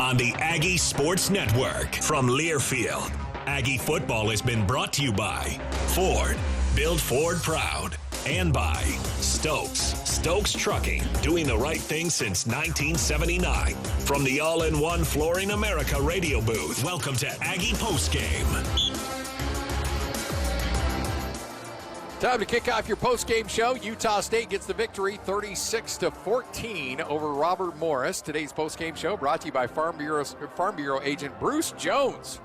on the Aggie Sports Network from Learfield. Aggie football has been brought to you by Ford, build Ford proud, and by Stokes Trucking, doing the right thing since 1979. From the All-in-One Flooring America radio booth, welcome to Aggie Postgame. Time to kick off your post-game show. Utah State gets the victory 36-14 over Robert Morris. Today's post-game show brought to you by Farm Bureau agent Bruce Jones.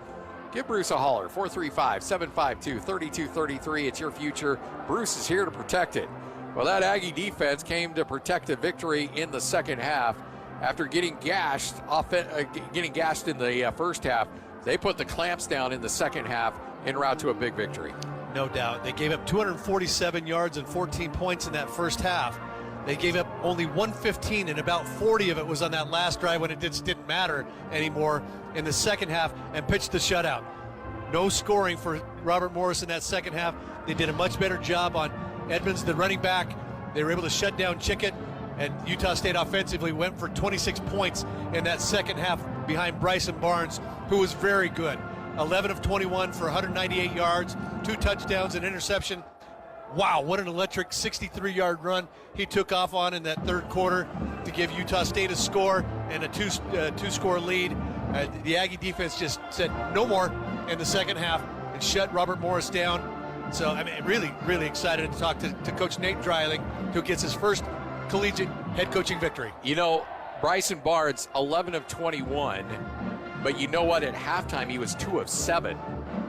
Give Bruce a holler, 435-752-3233. It's your future. Bruce is here to protect it. Well, that Aggie defense came to protect a victory in the second half. After getting gashed in the first half, they put the clamps down in the second half en route to a big victory. No doubt. They gave up 247 yards and 14 points in that first half. They gave up only 115, and about 40 of it was on that last drive when it just didn't matter anymore in the second half, and pitched the shutout. No scoring for Robert Morris in that second half. They did a much better job on Edmonds, the running back. They were able to shut down Chickett, and Utah State offensively went for 26 points in that second half behind Bryson Barnes, who was very good. 11 of 21 for 198 yards, 2 touchdowns, an interception. Wow, what an electric 63-yard run he took off on in that third quarter to give Utah State a score and a two-score lead. The Aggie defense just said no more in the second half and shut Robert Morris down. So, I mean, really, really excited to talk to Coach Nate Dreiling, who gets his first collegiate head coaching victory. You know, Bryson Barnes, 11 of 21. But you know what? At halftime, he was 2 of 7.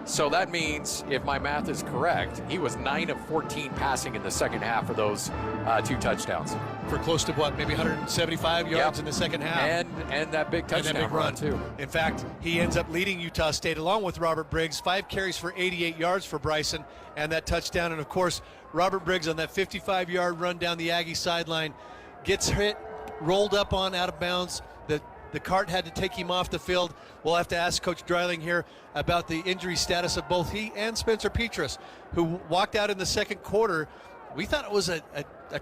So that means, if my math is correct, he was 9 of 14 passing in the second half for those 2 touchdowns. For close to what, maybe 175 yards in the second half. And that big touchdown run, too. In fact, he ends up leading Utah State along with Robert Briggs. 5 carries for 88 yards for Bryson and that touchdown. And, of course, Robert Briggs on that 55-yard run down the Aggie sideline gets hit, rolled up on out of bounds. The cart had to take him off the field. We'll have to ask Coach Dreiling here about the injury status of both he and Spencer Petras, who walked out in the second quarter. We thought it was a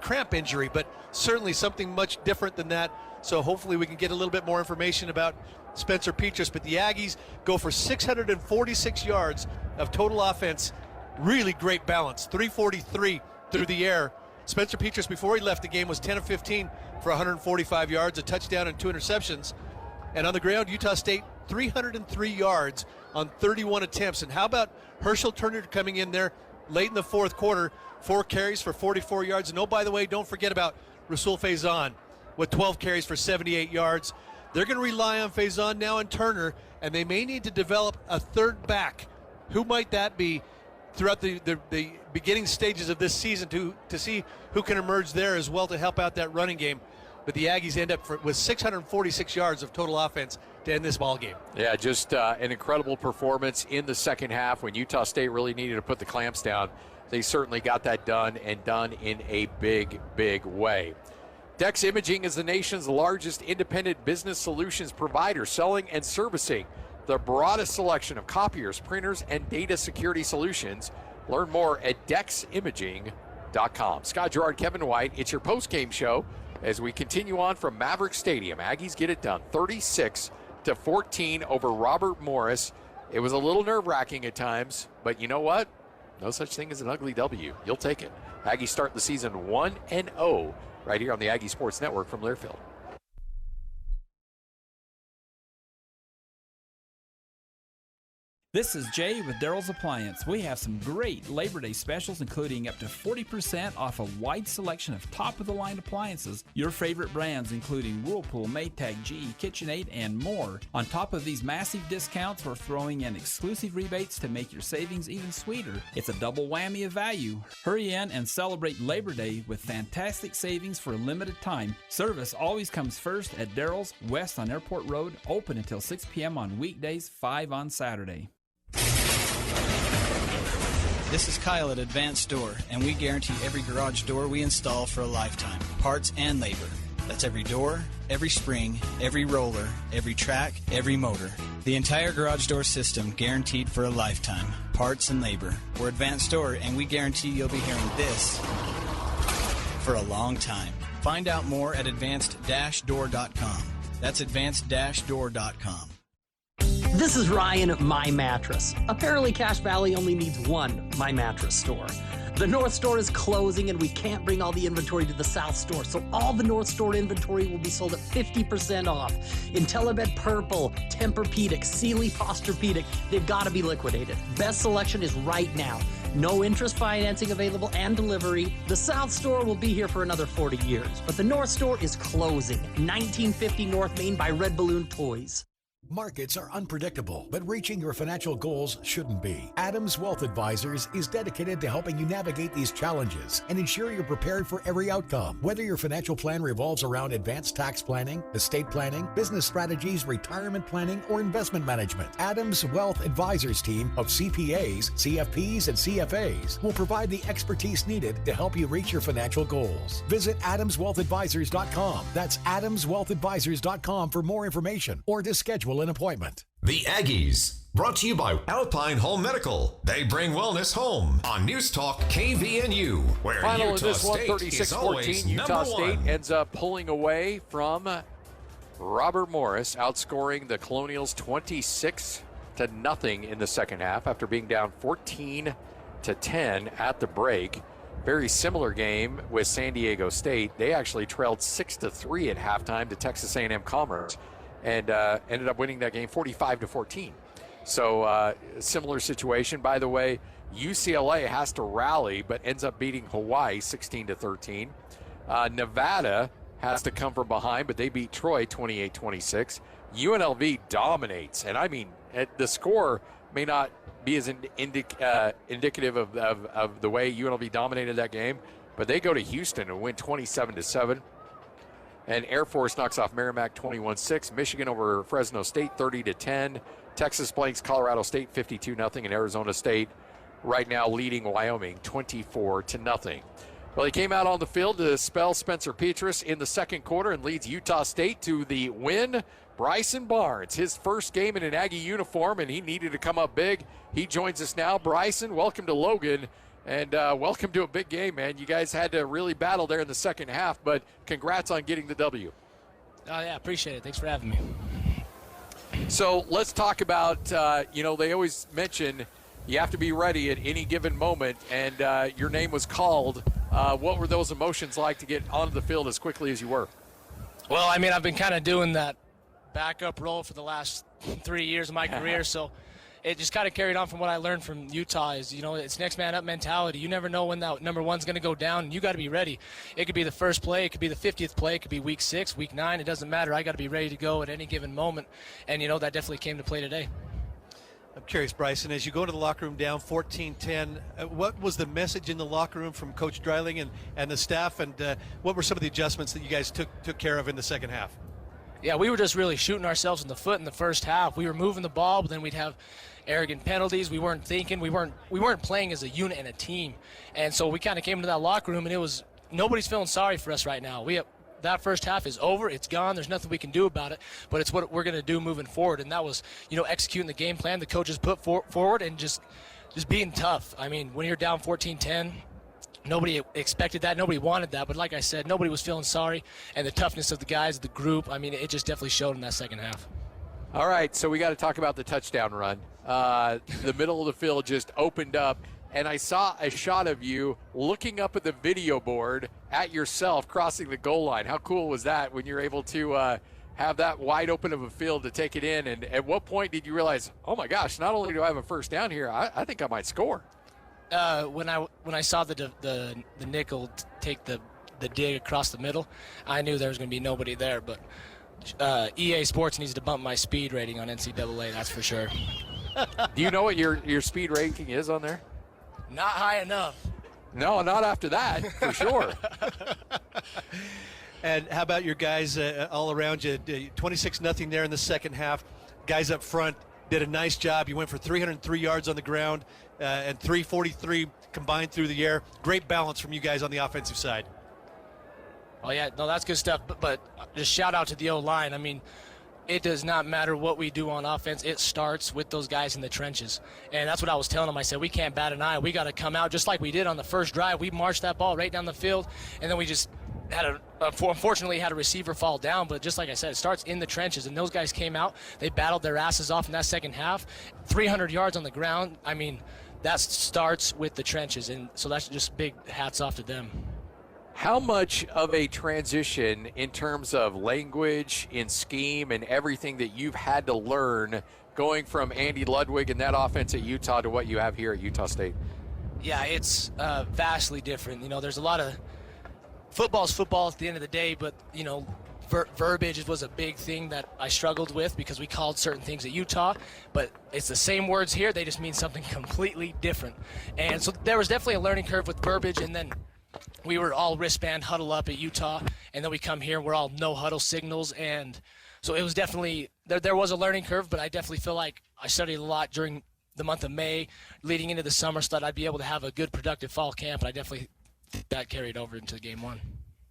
cramp injury, but certainly something much different than that. So hopefully we can get a little bit more information about Spencer Petras. But the Aggies go for 646 yards of total offense. Really great balance, 343 through the air. Spencer Petras, before he left the game, was 10 of 15 for 145 yards, a touchdown and 2 interceptions. And on the ground, Utah State, 303 yards on 31 attempts. And how about Herschel Turner coming in there late in the fourth quarter, 4 carries for 44 yards. And oh, by the way, don't forget about Rasul Faison with 12 carries for 78 yards. They're going to rely on Faison now and Turner, and they may need to develop a third back. Who might that be throughout the beginning stages of this season to see who can emerge there as well to help out that running game? But the Aggies end up with 646 yards of total offense to end this ball game. Yeah, just an incredible performance in the second half when Utah State really needed to put the clamps down. They certainly got that done, and done in a big, big way. Dex Imaging is the nation's largest independent business solutions provider, selling and servicing the broadest selection of copiers, printers, and data security solutions. Learn more at deximaging.com. Scott Gerard, Kevin White, it's your post-game show as we continue on from Maverick Stadium. Aggies get it done, 36-14 over Robert Morris. It was a little nerve-wracking at times, but you know what? No such thing as an ugly W. You'll take it. Aggies start the season 1-0 right here on the Aggie Sports Network from Learfield. This is Jay with Daryl's Appliance. We have some great Labor Day specials, including up to 40% off a wide selection of top-of-the-line appliances. Your favorite brands, including Whirlpool, Maytag, GE, KitchenAid, and more. On top of these massive discounts, we're throwing in exclusive rebates to make your savings even sweeter. It's a double whammy of value. Hurry in and celebrate Labor Day with fantastic savings for a limited time. Service always comes first at Daryl's, west on Airport Road, open until 6 p.m. on weekdays, 5 on Saturday. This is Kyle at Advanced Door, and we guarantee every garage door we install for a lifetime, parts and labor. That's every door, every spring, every roller, every track, every motor. The entire garage door system guaranteed for a lifetime, parts and labor. We're Advanced Door, and we guarantee you'll be hearing this for a long time. Find out more at advanced-door.com. That's advanced-door.com. This is Ryan at My Mattress. Apparently Cache Valley only needs one My Mattress store. The North Store is closing and we can't bring all the inventory to the South Store, so all the North Store inventory will be sold at 50% off. IntelliBed Purple, Tempur-Pedic, Sealy Posturepedic, they've got to be liquidated. Best selection is right now. No interest financing available and delivery. The South Store will be here for another 40 years, but the North Store is closing. 1950 North Main by Red Balloon Toys. Markets are unpredictable, but reaching your financial goals shouldn't be. Adams Wealth Advisors is dedicated to helping you navigate these challenges and ensure you're prepared for every outcome. Whether your financial plan revolves around advanced tax planning, estate planning, business strategies, retirement planning, or investment management, Adams Wealth Advisors team of CPAs, CFPs, and CFAs will provide the expertise needed to help you reach your financial goals. Visit AdamsWealthAdvisors.com. That's AdamsWealthAdvisors.com for more information or to schedule an appointment. The Aggies, brought to you by Alpine Home Medical. They bring wellness home on News Talk KVNU, where Final Utah of this one, State is always 36-14. Utah number State one. ends up pulling away from Robert Morris, outscoring the Colonials 26-0 in the second half after being down 14-10 at the break. Very similar game with San Diego State. They actually trailed 6-3 at halftime to Texas A&M Commerce, and ended up winning that game 45-14. So similar situation. By the way, UCLA has to rally, but ends up beating Hawaii 16-13. Nevada has to come from behind, but they beat Troy 28-26. UNLV dominates, and I mean, the score may not be as indicative of the way UNLV dominated that game, but they go to Houston and win 27-7. And Air Force knocks off Merrimack 21-6. Michigan over Fresno State 30-10. Texas blanks Colorado State 52-0. And Arizona State right now leading Wyoming 24-0. Well, he came out on the field to spell Spencer Petras in the second quarter and leads Utah State to the win. Bryson Barnes, his first game in an Aggie uniform, and he needed to come up big. He joins us now. Bryson, welcome to Logan. And welcome to a big game, man. You guys had to really battle there in the second half, but congrats on getting the W. Oh, yeah, appreciate it. Thanks for having me. So let's talk about, they always mention you have to be ready at any given moment, and your name was called. What were those emotions like to get onto the field as quickly as you were? Well, I mean, I've been kind of doing that backup role for the last 3 years of my career, so it just kind of carried on from what I learned from Utah is, it's next man up mentality. You never know when that number one's going to go down, and you got to be ready. It could be the first play. It could be the 50th play. It could be week 6, week 9. It doesn't matter. I got to be ready to go at any given moment, and, that definitely came to play today. I'm curious, Bryson, as you go to the locker room down 14-10, what was the message in the locker room from Coach Dreiling and the staff, and what were some of the adjustments that you guys took care of in the second half? Yeah, we were just really shooting ourselves in the foot in the first half. We were moving the ball, but then we'd have arrogant penalties. We weren't thinking. We weren't playing as a unit and a team. And so we kind of came into that locker room, and nobody's feeling sorry for us right now. That first half is over. It's gone. There's nothing we can do about it, but it's what we're going to do moving forward. And that was, executing the game plan the coaches put forward and just being tough. I mean, when you're down 14-10, nobody expected that. Nobody wanted that. But like I said, nobody was feeling sorry. And the toughness of the guys, the group, I mean, it just definitely showed in that second half. All right, so we got to talk about the touchdown run. The middle of the field just opened up, and I saw a shot of you looking up at the video board at yourself crossing the goal line. How cool was that when you're able to have that wide open of a field to take it in? And at what point did you realize, oh my gosh, not only do I have a first down here, I think I might score? When I saw the nickel take the dig across the middle, I knew there was going to be nobody there. But EA Sports needs to bump my speed rating on NCAA, that's for sure. Do you know what your speed rating is on there? Not high enough. No, not after that, for sure. And how about your guys all around you? 26-0 there in the second half. Guys up front did a nice job. You went for 303 yards on the ground and 343 combined through the air. Great balance from you guys on the offensive side. Oh, yeah, no, that's good stuff. But just shout out to the O-line. I mean, it does not matter what we do on offense. It starts with those guys in the trenches. And that's what I was telling them. I said, we can't bat an eye. We got to come out just like we did on the first drive. We marched that ball right down the field, and then we just unfortunately had a receiver fall down, but just like I said, it starts in the trenches, and those guys came out, they battled their asses off in that second half, 300 yards on the ground. I mean, that starts with the trenches, and so that's just big hats off to them. How much of a transition in terms of language, in scheme, and everything that you've had to learn going from Andy Ludwig and that offense at Utah to what you have here at Utah State? Yeah, it's vastly different. You know, there's a lot of football's football at the end of the day, but, you know, verbiage was a big thing that I struggled with because we called certain things at Utah, but it's the same words here. They just mean something completely different. And so there was definitely a learning curve with verbiage, and then we were all wristband huddle up at Utah, and then we come here and we're all no huddle signals. And so it was definitely, there was a learning curve, but I definitely feel like I studied a lot during the month of May leading into the summer so that I'd be able to have a good productive fall camp, and I definitely think that carried over into game one.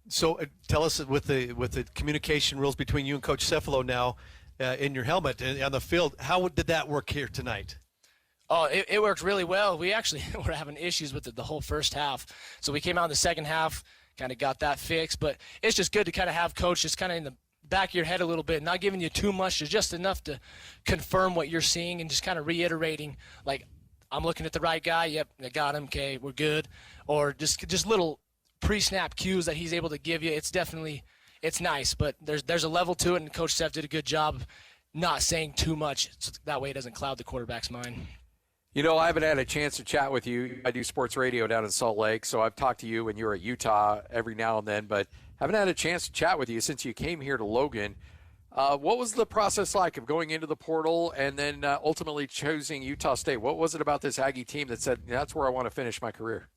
So tell us, with the communication rules between you and Coach Cephalo now in your helmet and on the field, how did that work here tonight? Oh, it worked really well. We actually were having issues with it the whole first half. So we came out in the second half, kind of got that fixed. But it's just good to kind of have Coach just kind of in the back of your head a little bit, not giving you too much, just enough to confirm what you're seeing and just kind of reiterating, like, I'm looking at the right guy. Yep, I got him. Okay, we're good. Or just little pre-snap cues that he's able to give you. It's definitely, it's nice. But there's a level to it, and Coach Sept did a good job of not saying too much so that way it doesn't cloud the quarterback's mind. You know, I haven't had a chance to chat with you. I do sports radio down in Salt Lake, so I've talked to you when you were at Utah every now and then, but haven't had a chance to chat with you since you came here to Logan. What was the process like of going into the portal and then ultimately choosing Utah State? What was it about this Aggie team that said, that's where I want to finish my career?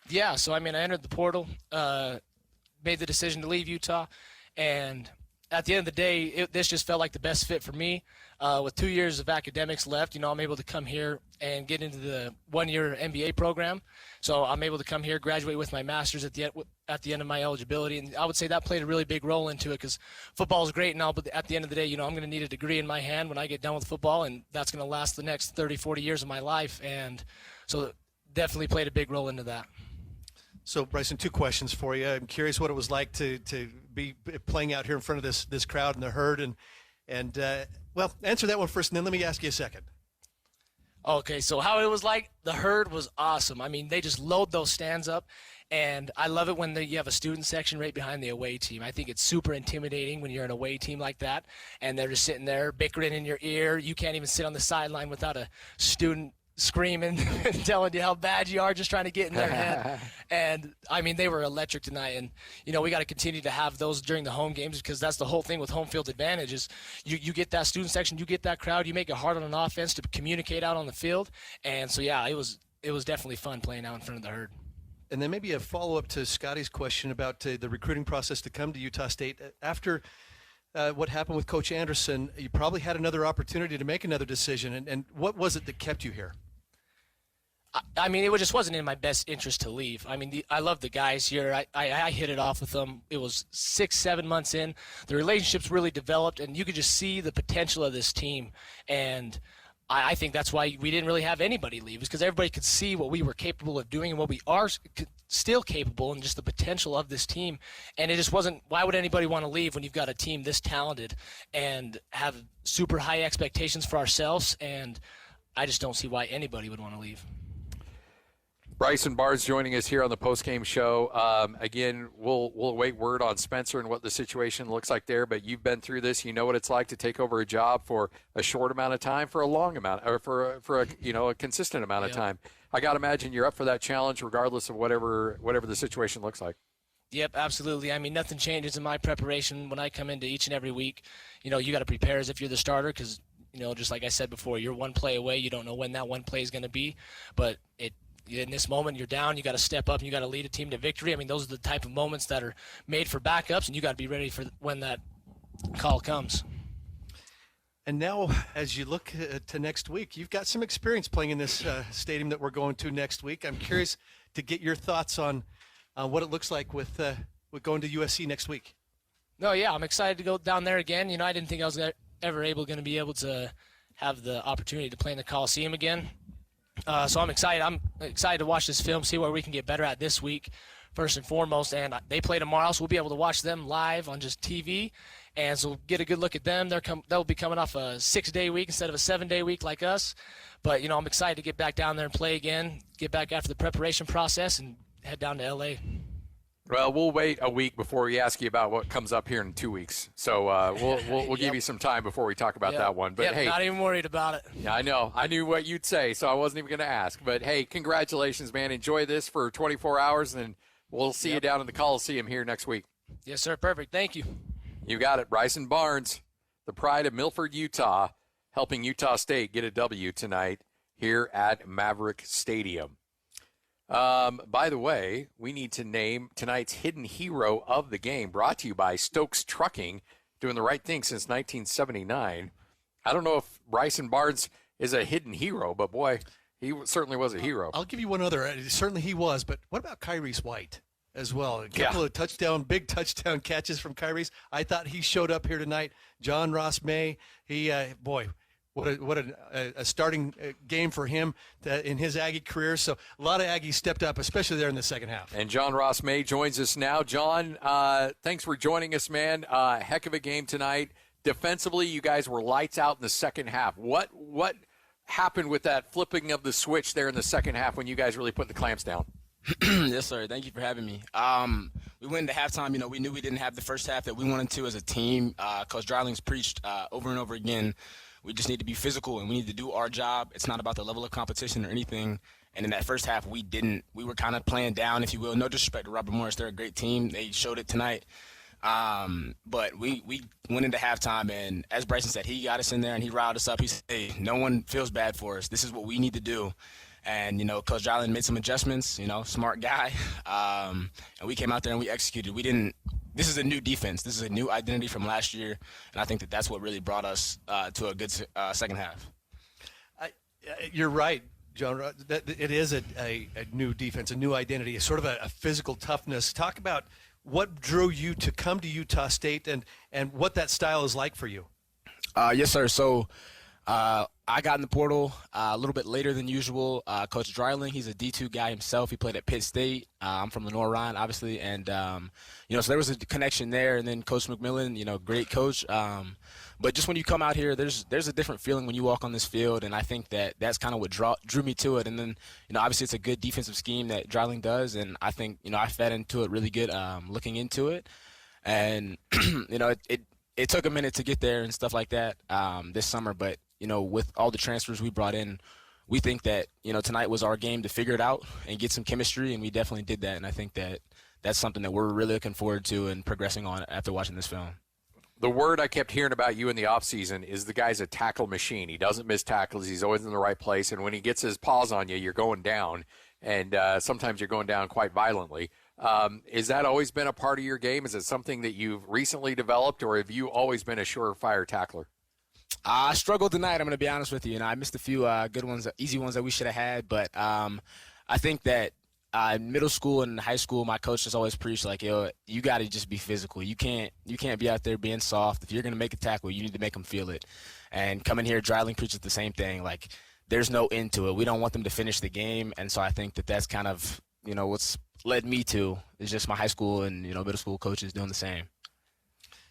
Yeah, so, I mean, I entered the portal, made the decision to leave Utah, and at the end of the day, this just felt like the best fit for me. With 2 years of academics left, you know, I'm able to come here and get into the one-year MBA program. So I'm able to come here, graduate with my master's at the end of my eligibility. And I would say that played a really big role into it because football is great and all, but at the end of the day, you know, I'm going to need a degree in my hand when I get done with football, and that's going to last the next 30, 40 years of my life. And so definitely played a big role into that. So, Bryson, 2 questions for you. I'm curious what it was like to be playing out here in front of this crowd and the herd. And well, answer that one first, and then let me ask you a second. Okay, so how it was like, the herd was awesome. I mean, they just load those stands up, and I love it when you have a student section right behind the away team. I think it's super intimidating when you're an away team like that, and they're just sitting there bickering in your ear. You can't even sit on the sideline without a student screaming and telling you how bad you are, just trying to get in their head. And I mean, they were electric tonight, and you know, we got to continue to have those during the home games because that's the whole thing with home field advantage is you get that student section, you get that crowd, you make it hard on an offense to communicate out on the field. And so yeah, it was definitely fun playing out in front of the herd. And then maybe a follow-up to Scotty's question about the recruiting process to come to Utah State. After what happened with Coach Anderson, you probably had another opportunity to make another decision. And what was it that kept you here? I mean, it just wasn't in my best interest to leave. I mean, I love the guys here. I hit it off with them. It was 6-7 months in. The relationships really developed, and you could just see the potential of this team. And I think that's why we didn't really have anybody leave, is because everybody could see what we were capable of doing and what we are still capable and just the potential of this team. And it just wasn't, why would anybody want to leave when you've got a team this talented and have super high expectations for ourselves? And I just don't see why anybody would want to leave. Bryson Barnes joining us here on the postgame show. Again, we'll await word on Spencer and what the situation looks like there, but you've been through this. You know what it's like to take over a job for a short amount of time, for a long amount, or for a consistent amount of time. I got to imagine you're up for that challenge regardless of whatever the situation looks like. Yep, absolutely. I mean, nothing changes in my preparation when I come into each and every week. You know, you got to prepare as if you're the starter because, you know, just like I said before, you're one play away. You don't know when that one play is going to be, but in this moment, you're down, you got to step up, and you got to lead a team to victory. I mean, those are the type of moments that are made for backups, and you got to be ready for when that call comes. And now, as you look to next week, you've got some experience playing in this stadium that we're going to next week. I'm curious to get your thoughts on what it looks like with going to USC next week. No, yeah, I'm excited to go down there again. You know, I didn't think I was ever going to be able to have the opportunity to play in the Coliseum again. So I'm excited. I'm excited to watch this film, see where we can get better at this week first and foremost, and they play tomorrow, so we'll be able to watch them live on just TV, and so we'll get a good look at them. They'll be coming off a 6-day week instead of a 7-day week like us, but I'm excited to get back down there and play again, get back after the preparation process, and head down to L.A. Well, we'll wait a week before we ask you about what comes up here in 2 weeks. So we'll give you some time before we talk about that one. But hey, not even worried about it. Yeah, I know. I knew what you'd say, so I wasn't even going to ask. But hey, congratulations, man. Enjoy this for 24 hours, and we'll see you down in the Coliseum here next week. Yes, sir. Perfect. Thank you. You got it. Bryson Barnes, the pride of Milford, Utah, helping Utah State get a W tonight here at Maverick Stadium. By the way, we need to name tonight's hidden hero of the game, brought to you by Stokes Trucking, doing the right thing since 1979. I don't know if Bryson Barnes is a hidden hero, but boy, he certainly was a hero. I'll give you one other. Certainly he was, but what about Kyrie's White as well? A couple of big touchdown catches from Kyrie's. I thought he showed up here tonight. John Ross May, What a starting game for him in his Aggie career. So a lot of Aggies stepped up, especially there in the second half. And John Ross May joins us now. John, thanks for joining us, man. Heck of a game tonight. Defensively, you guys were lights out in the second half. What happened with that flipping of the switch there in the second half when you guys really put the clamps down? Yes, sir. Thank you for having me. We went into halftime. We knew we didn't have the first half that we wanted to as a team. Coach Dreiling's preached over and over again. We just need to be physical, and we need to do our job. It's not about the level of competition or anything. And in that first half, we were kind of playing down, if you will. No disrespect to Robert Morris. They're a great team. They showed it tonight. But we went into halftime, and as Bryson said, he got us in there, and he riled us up. He said, hey, no one feels bad for us. This is what we need to do. And, Coach Dreiling made some adjustments, smart guy. And we came out there and we executed. This is a new defense. This is a new identity from last year. And I think that's what really brought us to a good second half. You're right, John. It is a new defense, a new identity, a sort of a physical toughness. Talk about what drew you to come to Utah State and what that style is like for you. Yes, sir. So I got in the portal a little bit later than usual. Coach Dreiling, he's a D2 guy himself. He played at Pitt State. I'm from Lenore Ryan, obviously. And, so there was a connection there. And then Coach McMillan, great coach. But just when you come out here, there's a different feeling when you walk on this field. And I think that's kind of what drew me to it. And then, obviously it's a good defensive scheme that Dreiling does. And I think, I fed into it really good looking into it. And, it took a minute to get there and stuff like that this summer. But, with all the transfers we brought in, we think that, tonight was our game to figure it out and get some chemistry, and we definitely did that. And I think that's something that we're really looking forward to and progressing on after watching this film. The word I kept hearing about you in the offseason is the guy's a tackle machine. He doesn't miss tackles. He's always in the right place. And when he gets his paws on you, you're going down. And sometimes you're going down quite violently. Is that always been a part of your game? Is it something that you've recently developed, or have you always been a surefire tackler? I struggled tonight, I'm going to be honest with you. I missed a few good ones, easy ones that we should have had. But I think that in middle school and high school, my coach just always preached, like, yo, you got to just be physical. You can't be out there being soft. If you're going to make a tackle, you need to make them feel it. And coming here, Dreiling preaches the same thing. Like, there's no end to it. We don't want them to finish the game. And so I think that's kind of, what's led me to is just my high school and, middle school coaches doing the same.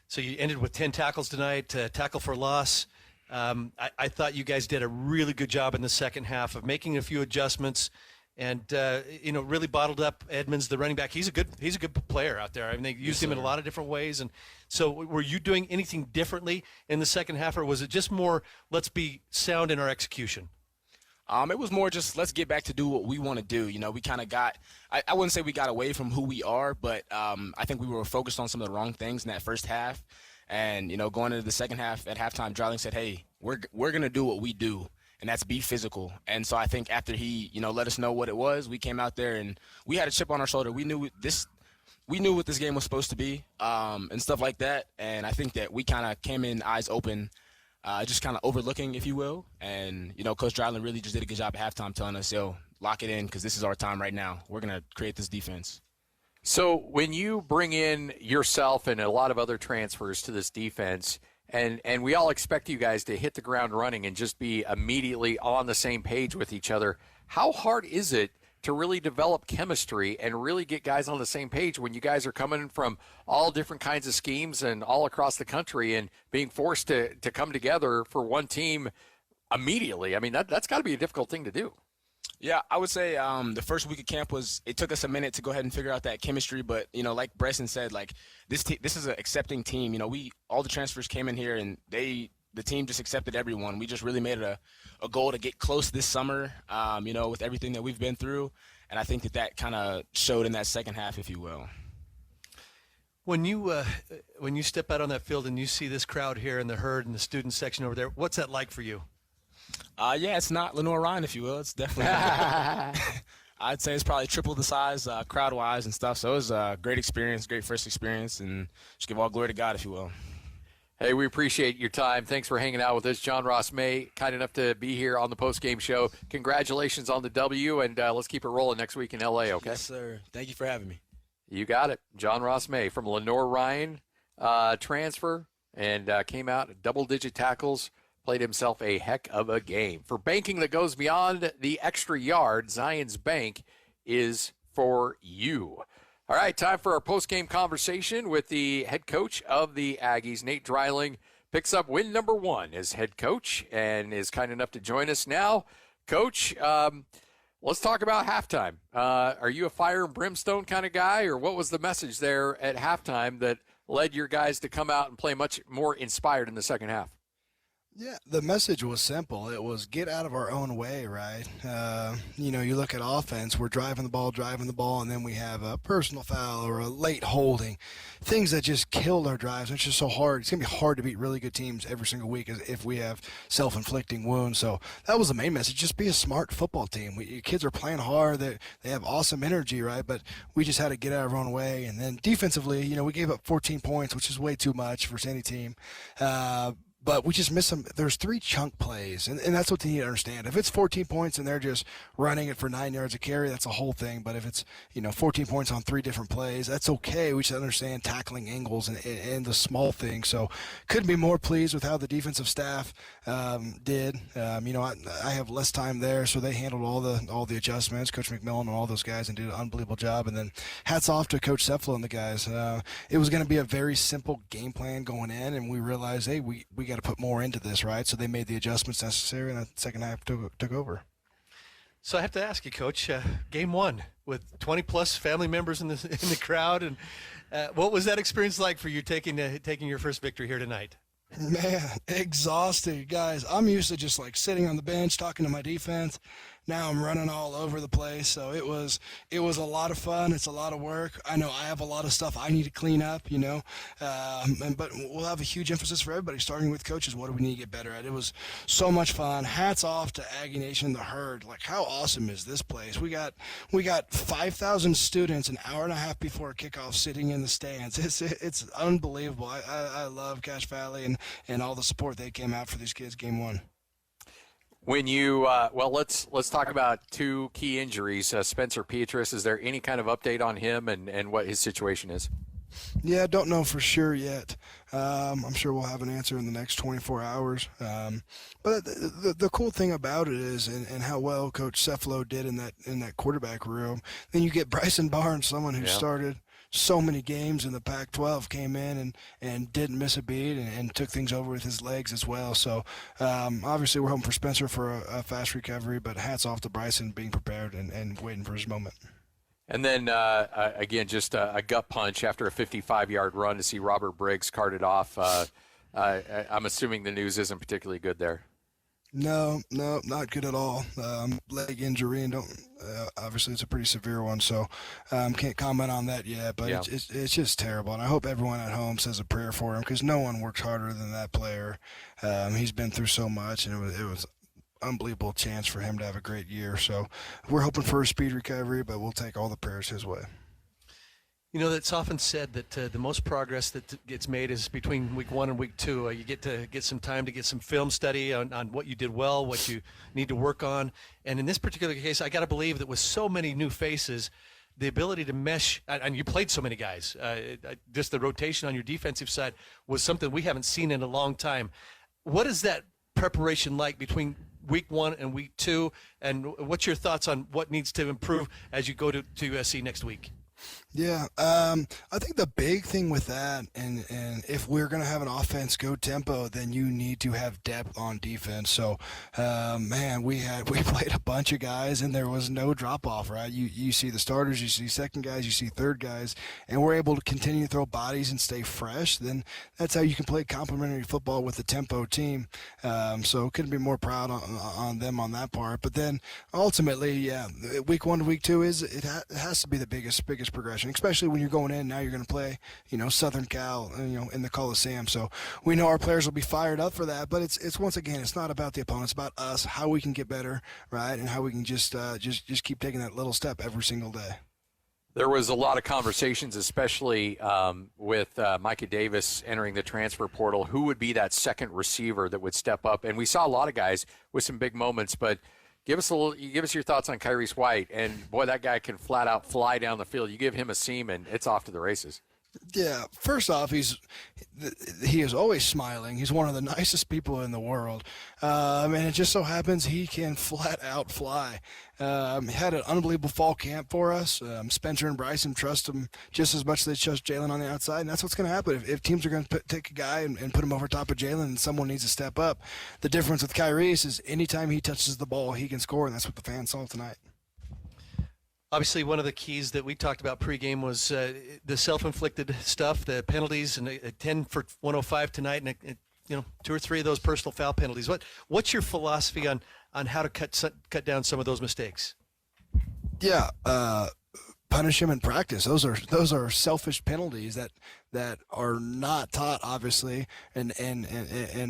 So you ended with 10 tackles tonight, tackle for loss. I thought you guys did a really good job in the second half of making a few adjustments and, really bottled up Edmonds, the running back. He's a good player out there. I mean, they used him in a lot of different ways. And so were you doing anything differently in the second half, or was it just more let's be sound in our execution? It was more just let's get back to do what we want to do. We kind of I wouldn't say we got away from who we are, but I think we were focused on some of the wrong things in that first half. And, going into the second half at halftime, Dreiling said, hey, we're going to do what we do, and that's be physical. And so I think after he, let us know what it was, we came out there and we had a chip on our shoulder. We knew what this game was supposed to be and stuff like that. And I think that we kind of came in eyes open, just kind of overlooking, if you will. And, Coach Dreiling really just did a good job at halftime telling us, yo, lock it in because this is our time right now. We're going to create this defense. So when you bring in yourself and a lot of other transfers to this defense, and we all expect you guys to hit the ground running and just be immediately on the same page with each other, how hard is it to really develop chemistry and really get guys on the same page when you guys are coming from all different kinds of schemes and all across the country and being forced to come together for one team immediately? I mean, that's got to be a difficult thing to do. Yeah, I would say the first week of camp it took us a minute to go ahead and figure out that chemistry. But, like Bryson said, like this is an accepting team. All the transfers came in here and the team just accepted everyone. We just really made it a goal to get close this summer, with everything that we've been through. And I think that kind of showed in that second half, if you will. When you step out on that field and you see this crowd here in the herd and the student section over there, what's that like for you? Yeah, it's not Lenore Ryan, if you will. It's definitely I'd say it's probably triple the size crowd-wise and stuff. So it was a great experience, great first experience, and just give all glory to God, if you will. Hey, we appreciate your time. Thanks for hanging out with us. John Ross May, kind enough to be here on the post-game show. Congratulations on the W, and let's keep it rolling next week in L.A., okay? Yes, sir. Thank you for having me. You got it. John Ross May from Lenore Ryan transfer and came out double-digit tackles. Played himself a heck of a game. For banking that goes beyond the extra yard, Zion's Bank is for you. All right, time for our post-game conversation with the head coach of the Aggies. Nate Dreiling picks up win number 1 as head coach and is kind enough to join us now. Coach, let's talk about halftime. Are you a fire and brimstone kind of guy, or what was the message there at halftime that led your guys to come out and play much more inspired in the second half? Yeah, the message was simple. It was get out of our own way, right? You look at offense, we're driving the ball, and then we have a personal foul or a late holding, things that just killed our drives. It's just so hard. It's going to be hard to beat really good teams every single week if we have self-inflicting wounds. So that was the main message. Just be a smart football team. Your kids are playing hard. They have awesome energy, right? But we just had to get out of our own way. And then defensively, we gave up 14 points, which is way too much for any team. But we just missed some. There's 3 chunk plays, and that's what they need to understand. If it's 14 points and they're just running it for 9 yards a carry, that's a whole thing. But if it's 14 points on 3 different plays, that's okay. We should understand tackling angles and the small things. So couldn't be more pleased with how the defensive staff did. I have less time there, so they handled all the adjustments. Coach McMillan and all those guys and did an unbelievable job. And then hats off to Coach Sept and the guys. It was going to be a very simple game plan going in, and we realized, hey, we got to put more into this, right? So they made the adjustments necessary, and the second half took over. So I have to ask you, Coach, game 1 with 20-plus family members in the crowd, and what was that experience like for you taking your first victory here tonight? Man, exhausted, guys. I'm used to just like sitting on the bench talking to my defense. Now I'm running all over the place, so it was a lot of fun. It's a lot of work. I know I have a lot of stuff I need to clean up, but we'll have a huge emphasis for everybody, starting with coaches. What do we need to get better at? It was so much fun. Hats off to Aggie Nation, the herd. Like, how awesome is this place? We got 5,000 students an hour and a half before kickoff sitting in the stands. It's unbelievable. I love Cache Valley and all the support they came out for these kids game 1. When you let's talk about 2 key injuries. Spencer Petrus, is there any kind of update on him and what his situation is? Yeah, I don't know for sure yet. I'm sure we'll have an answer in the next 24 hours. But the cool thing about it is, and how well Coach Cefalo did in that quarterback room, then you get Bryson Barnes, someone who started so many games in the Pac-12, came in and didn't miss a beat and took things over with his legs as well. So obviously we're hoping for Spencer for a fast recovery, but hats off to Bryson being prepared and waiting for his moment. And then, again, just a gut punch after a 55-yard run to see Robert Briggs carted off. I'm assuming the news isn't particularly good there. No, not good at all. Leg injury, and obviously it's a pretty severe one, so can't comment on that yet. But it's just terrible, and I hope everyone at home says a prayer for him, because no one works harder than that player. He's been through so much, and it was unbelievable chance for him to have a great year. So we're hoping for a speed recovery, but we'll take all the prayers his way. It's often said that the most progress that gets made is between week 1 and week 2. You get to get some time to get some film study on what you did well, what you need to work on. And in this particular case, I got to believe that with so many new faces, the ability to mesh, and you played so many guys, just the rotation on your defensive side was something we haven't seen in a long time. What is that preparation like between week 1 and week 2, and what's your thoughts on what needs to improve as you go to USC next week? Yeah, I think the big thing with that, and if we're going to have an offense go tempo, then you need to have depth on defense. So, man, we played a bunch of guys, and there was no drop-off, right? You see the starters, you see second guys, you see third guys, and we're able to continue to throw bodies and stay fresh. Then that's how you can play complementary football with the tempo team. So couldn't be more proud on them on that part. But then ultimately, yeah, week 1 to week 2 it has to be the biggest progression, especially when you're going in. Now you're going to play, Southern Cal, in the Coliseum. So we know our players will be fired up for that. But it's once again, it's not about the opponent. It's about us, how we can get better, right, and how we can just keep taking that little step every single day. There was a lot of conversations, especially with Micah Davis entering the transfer portal. Who would be that second receiver that would step up? And we saw a lot of guys with some big moments, but give us your thoughts on Kyrese White. And boy, that guy can flat out fly down the field. You give him a seam, and it's off to the races. Yeah, first off, he is always smiling. He's one of the nicest people in the world. And it just so happens he can flat out fly. He had an unbelievable fall camp for us. Spencer and Bryson trust him just as much as they trust Jalen on the outside, and that's what's going to happen. If teams are going to take a guy and put him over top of Jalen, and someone needs to step up. The difference with Kyrese is anytime he touches the ball, he can score, and that's what the fans saw tonight. Obviously, one of the keys that we talked about pregame was the self-inflicted stuff, the penalties, and 10 for 105 tonight, and 2 or 3 of those personal foul penalties. What's your philosophy on how to cut down some of those mistakes? Yeah, punish him in practice. Those are selfish penalties that are not taught, obviously, and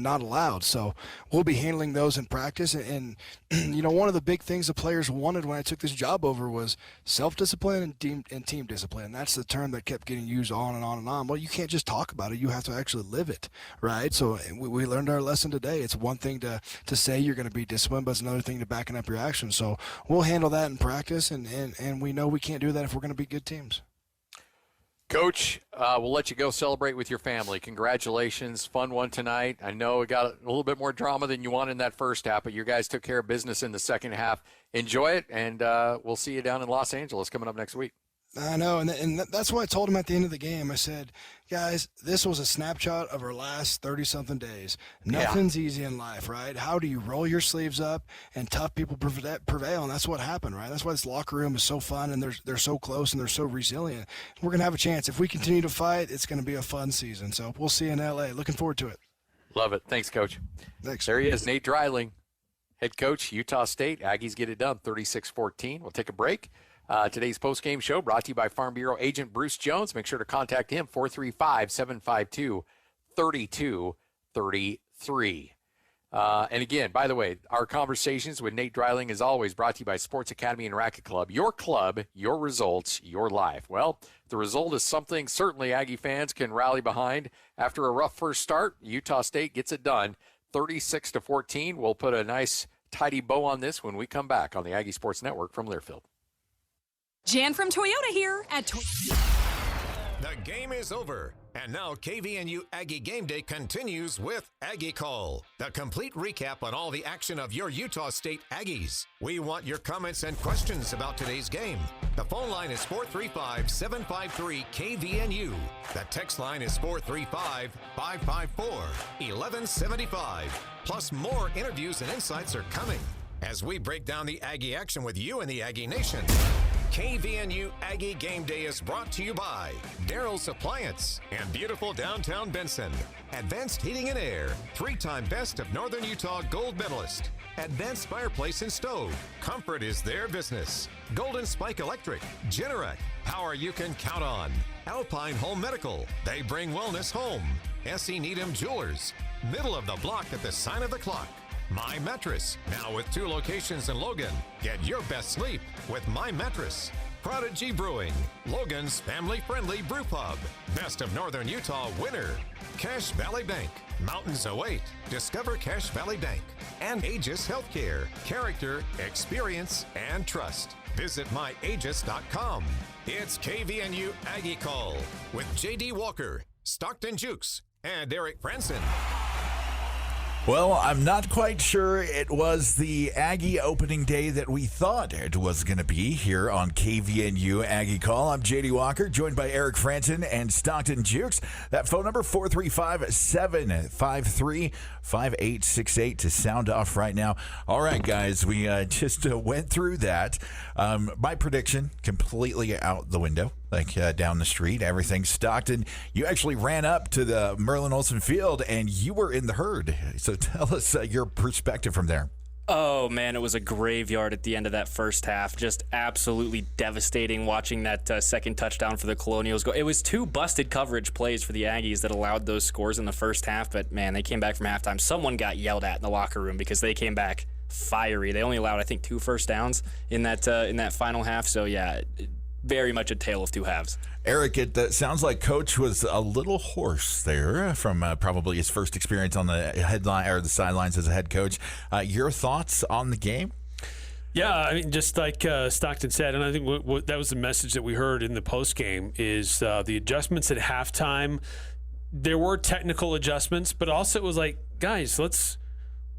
not allowed. So we'll be handling those in practice. And one of the big things the players wanted when I took this job over was self-discipline and team discipline. And that's the term that kept getting used on and on and on. Well, you can't just talk about it. You have to actually live it, right? So we learned our lesson today. It's one thing to say you're going to be disciplined, but it's another thing to backing up your actions. So we'll handle that in practice, and we know we can't do that if we're going to be good teams. Coach, we'll let you go celebrate with your family. Congratulations. Fun one tonight. I know it got a little bit more drama than you wanted in that first half, but you guys took care of business in the second half. Enjoy it, and we'll see you down in Los Angeles coming up next week. I know, and that's why I told him at the end of the game. I said, guys, this was a snapshot of our last 30-something days. Nothing's easy in life, right? How do you roll your sleeves up and tough people prevail? And that's what happened, right? That's why this locker room is so fun, and they're so close, and they're so resilient. We're going to have a chance. If we continue to fight, it's going to be a fun season. So we'll see you in L.A. Looking forward to it. Love it. Thanks, Coach. Thanks. There he is, Nate Dreiling, head coach, Utah State. Aggies get it done, 36-14. We'll take a break. Today's post-game show brought to you by Farm Bureau agent Bruce Jones. Make sure to contact him, 435-752-3233. And again, by the way, our conversations with Nate Dreiling is always brought to you by Sports Academy and Racket Club. Your club, your results, your life. Well, the result is something certainly Aggie fans can rally behind. After a rough first start, Utah State gets it done, 36-14. We'll put a nice, tidy bow on this when we come back on the Aggie Sports Network from Learfield. Jan from Toyota here at The game is over, and now KVNU Aggie Game Day continues with Aggie Call, the complete recap on all the action of your Utah State Aggies. We want your comments and questions about today's game. The phone line is 435-753-KVNU. The text line is 435-554-1175. Plus, more interviews and insights are coming as we break down the Aggie action with you in the Aggie Nation. KVNU Aggie Game Day is brought to you by Daryl's Appliance and beautiful downtown Benson. Advanced Heating and Air, 3-time Best of Northern Utah Gold Medalist. Advanced Fireplace and Stove, comfort is their business. Golden Spike Electric, Generac, power you can count on. Alpine Home Medical, they bring wellness home. S.E. Needham Jewelers, middle of the block at the sign of the clock. My Mattress, now with 2 locations in Logan. Get your best sleep with My Mattress. Prodigy Brewing, Logan's family-friendly brew pub. Best of Northern Utah winner. Cache Valley Bank, mountains await. Discover Cache Valley Bank. And Aegis Healthcare, character, experience, and trust. Visit myaegis.com. It's KVNU Aggie Call with J.D. Walker, Stockton Jukes, and Eric Franson. Well, I'm not quite sure it was the Aggie opening day that we thought it was going to be here on KVNU Aggie Call. I'm J.D. Walker, joined by Eric Franson and Stockton Jukes. That phone number, 435-753-5868 to sound off right now. All right, guys, we just went through that. My prediction, completely out the window. Down the street, everything. Stockton, you actually ran up to the Merlin Olsen Field, and you were in the herd. So tell us your perspective from there. Oh, man, it was a graveyard at the end of that first half. Just absolutely devastating watching that second touchdown for the Colonials go. It was 2 busted coverage plays for the Aggies that allowed those scores in the first half, but, man, they came back from halftime. Someone got yelled at in the locker room because they came back fiery. They only allowed, I think, 2 first downs in that final half. So, yeah, very much a tale of two halves. Eric, it sounds like Coach was a little hoarse there from probably his first experience on the headline or the sidelines as a head coach. Your thoughts on the game? Yeah, I mean, just like Stockton said, and I think that was the message that we heard in the post game is the adjustments at halftime. There were technical adjustments, but also it was like, guys,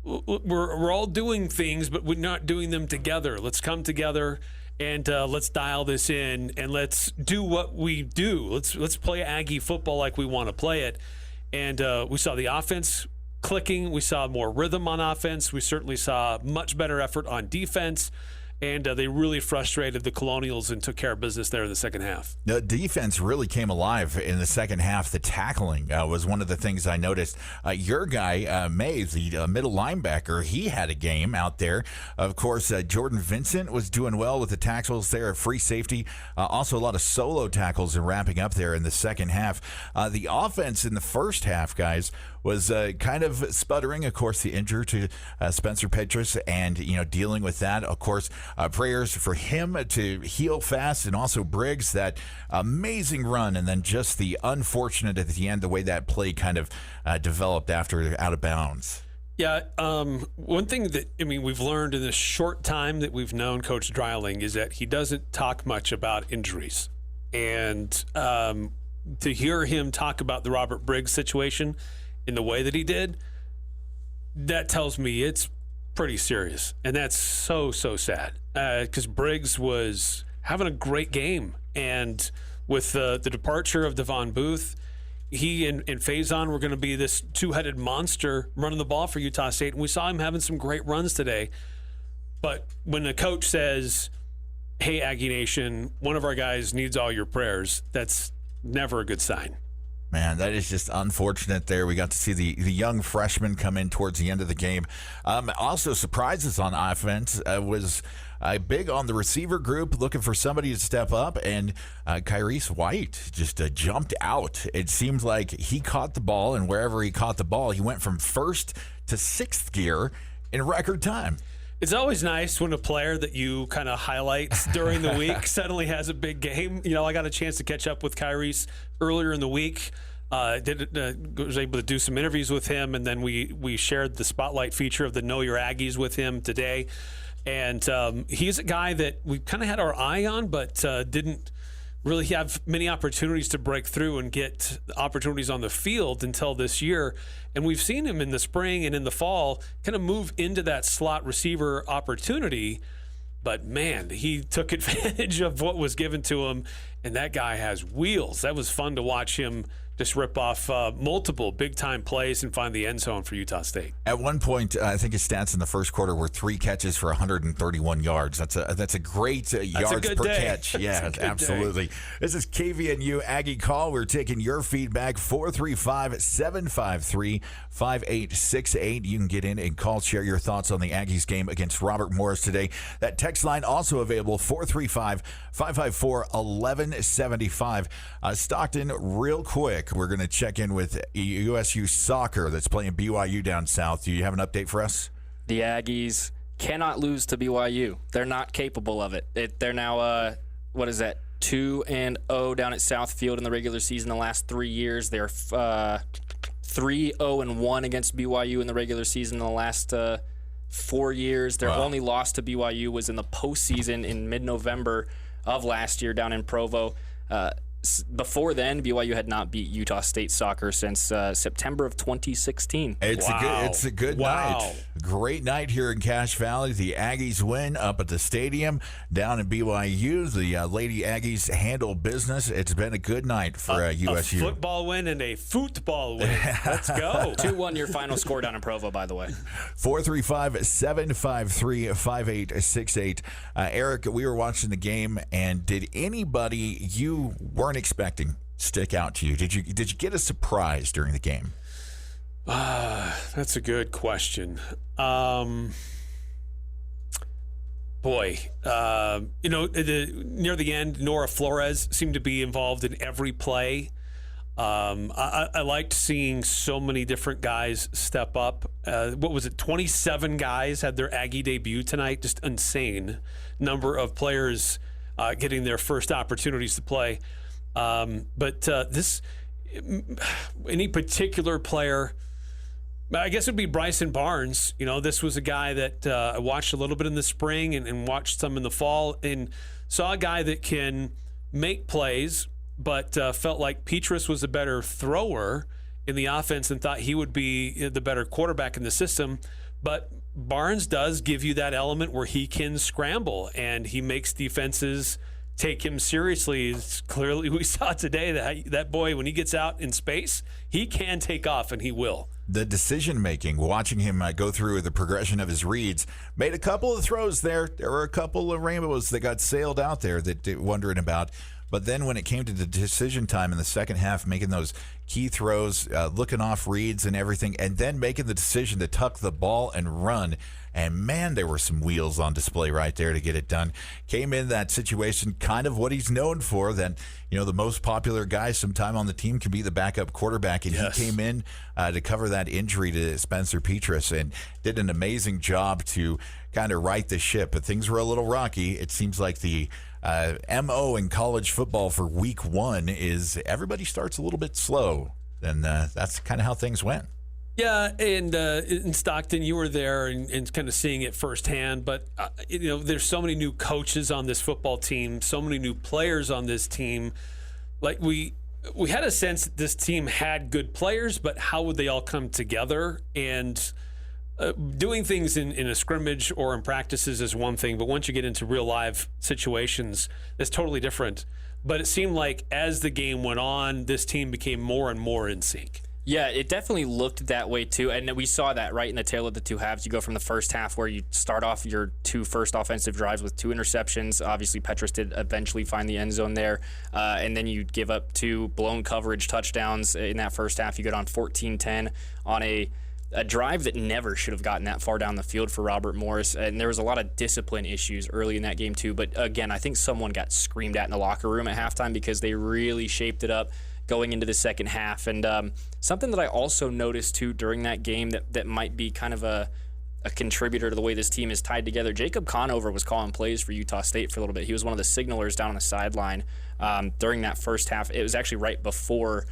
we're all doing things, but we're not doing them together. Let's come together. And let's dial this in, and let's do what we do. Let's play Aggie football like we want to play it. And we saw the offense clicking. We saw more rhythm on offense. We certainly saw much better effort on defense. And they really frustrated the Colonials and took care of business there in the second half. The defense really came alive in the second half. The tackling was one of the things I noticed. Your guy, Mays, the middle linebacker, he had a game out there. Of course, Jordan Vincent was doing well with the tackles there at free safety. Also, a lot of solo tackles and wrapping up there in the second half. The offense in the first half, guys, was kind of sputtering. Of course, the injury to Spencer Petrus and, dealing with that. Of course, prayers for him to heal fast, and also Briggs, that amazing run, and then just the unfortunate at the end, the way that play kind of developed after out of bounds. Yeah, one thing that, we've learned in this short time that we've known Coach Dreiling is that he doesn't talk much about injuries. And to hear him talk about the Robert Briggs situation in the way that he did, that tells me it's pretty serious. And that's so sad because Briggs was having a great game. And with the departure of Devon Booth, he and Faison were going to be this two-headed monster running the ball for Utah State. And we saw him having some great runs today. But when the coach says, hey, Aggie Nation, one of our guys needs all your prayers, that's never a good sign. Man, that is just unfortunate there. We got to see the young freshman come in towards the end of the game. Also, surprises on offense was big on the receiver group, looking for somebody to step up, and Kyrese White just jumped out. It seemed like he caught the ball, and wherever he caught the ball, he went from first to sixth gear in record time. It's always nice when a player that you kind of highlight during the week suddenly has a big game. I got a chance to catch up with Kyrese earlier in the week. Was able to do some interviews with him, and then we shared the spotlight feature of the Know Your Aggies with him today. And he's a guy that we kind of had our eye on, but didn't really have many opportunities to break through and get opportunities on the field until this year. And we've seen him in the spring and in the fall kind of move into that slot receiver opportunity. But, man, he took advantage of what was given to him, and that guy has wheels. That was fun to watch him just rip off multiple big-time plays and find the end zone for Utah State. At one point, I think his stats in the first quarter were 3 catches for 131 yards. That's a great yards per catch. Yeah, absolutely. Day. This is KVNU Aggie Call. We're taking your feedback, 435-753-5868. You can get in and call, share your thoughts on the Aggies game against Robert Morris today. That text line also available, 435-554-1175. Stockton, real quick, we're going to check in with USU soccer that's playing BYU down south. Do you have an update for us? The Aggies cannot lose to BYU. They're not capable of it. They're now, 2-0 down at Southfield in the regular season the last 3 years. They're 3-0-1 against BYU in the regular season in the last 4 years. Their only loss to BYU was in the postseason in mid-November of last year down in Provo. before then, BYU had not beat Utah State soccer since September of 2016. It's a good night. Great night here in Cache Valley. The Aggies win up at the stadium down in BYU. The Lady Aggies handle business. It's been a good night for USU. A football win and a football win. Let's go. 2-1 your final score down in Provo, by the way. 435-753-5868. Eric, we were watching the game, and did anybody you weren't expecting stick out to you? Did you get a surprise during the game? That's a good question. Near the end, Nora Flores seemed to be involved in every play. I liked seeing so many different guys step up. 27 guys had their Aggie debut tonight. Just insane number of players getting their first opportunities to play. Any particular player, I guess it would be Bryson Barnes. This was a guy that I watched a little bit in the spring and watched some in the fall, and saw a guy that can make plays, but felt like Petrus was a better thrower in the offense and thought he would be the better quarterback in the system. But Barnes does give you that element where he can scramble, and he makes defenses take him seriously. It's clearly, we saw today that boy, when he gets out in space, he can take off, and he will. The decision-making, watching him go through the progression of his reads, made a couple of throws there. There were a couple of rainbows that got sailed out there that wondering about. But then when it came to the decision time in the second half, making those key throws, looking off reads and everything, and then making the decision to tuck the ball and run. And, man, there were some wheels on display right there to get it done. Came in that situation, kind of what he's known for, that, the most popular guy sometime on the team can be the backup quarterback. And He came in to cover that injury to Spencer Petrus and did an amazing job to kind of right the ship. But things were a little rocky. It seems like the MO in college football for week one is everybody starts a little bit slow. And that's kind of how things went. Yeah, and in Stockton, you were there and kind of seeing it firsthand. But, there's so many new coaches on this football team, so many new players on this team. Like, we had a sense that this team had good players, but how would they all come together? And doing things in a scrimmage or in practices is one thing, but once you get into real live situations, it's totally different. But it seemed like as the game went on, this team became more and more in sync. Yeah, it definitely looked that way too, and we saw that right in the tail of the two halves. You go from the first half where you start off your two first offensive drives with 2 interceptions. Obviously, Petrus did eventually find the end zone there, and then you give up 2 blown coverage touchdowns in that first half. You get on 14-10 on a drive that never should have gotten that far down the field for Robert Morris, and there was a lot of discipline issues early in that game too. But again, I think someone got screamed at in the locker room at halftime because they really shaped it up going into the second half. And something that I also noticed too during that game that might be kind of a contributor to the way this team is tied together. Jacob Conover was calling plays for Utah State for a little bit. He was one of the signalers down on the sideline during that first half. It was actually right before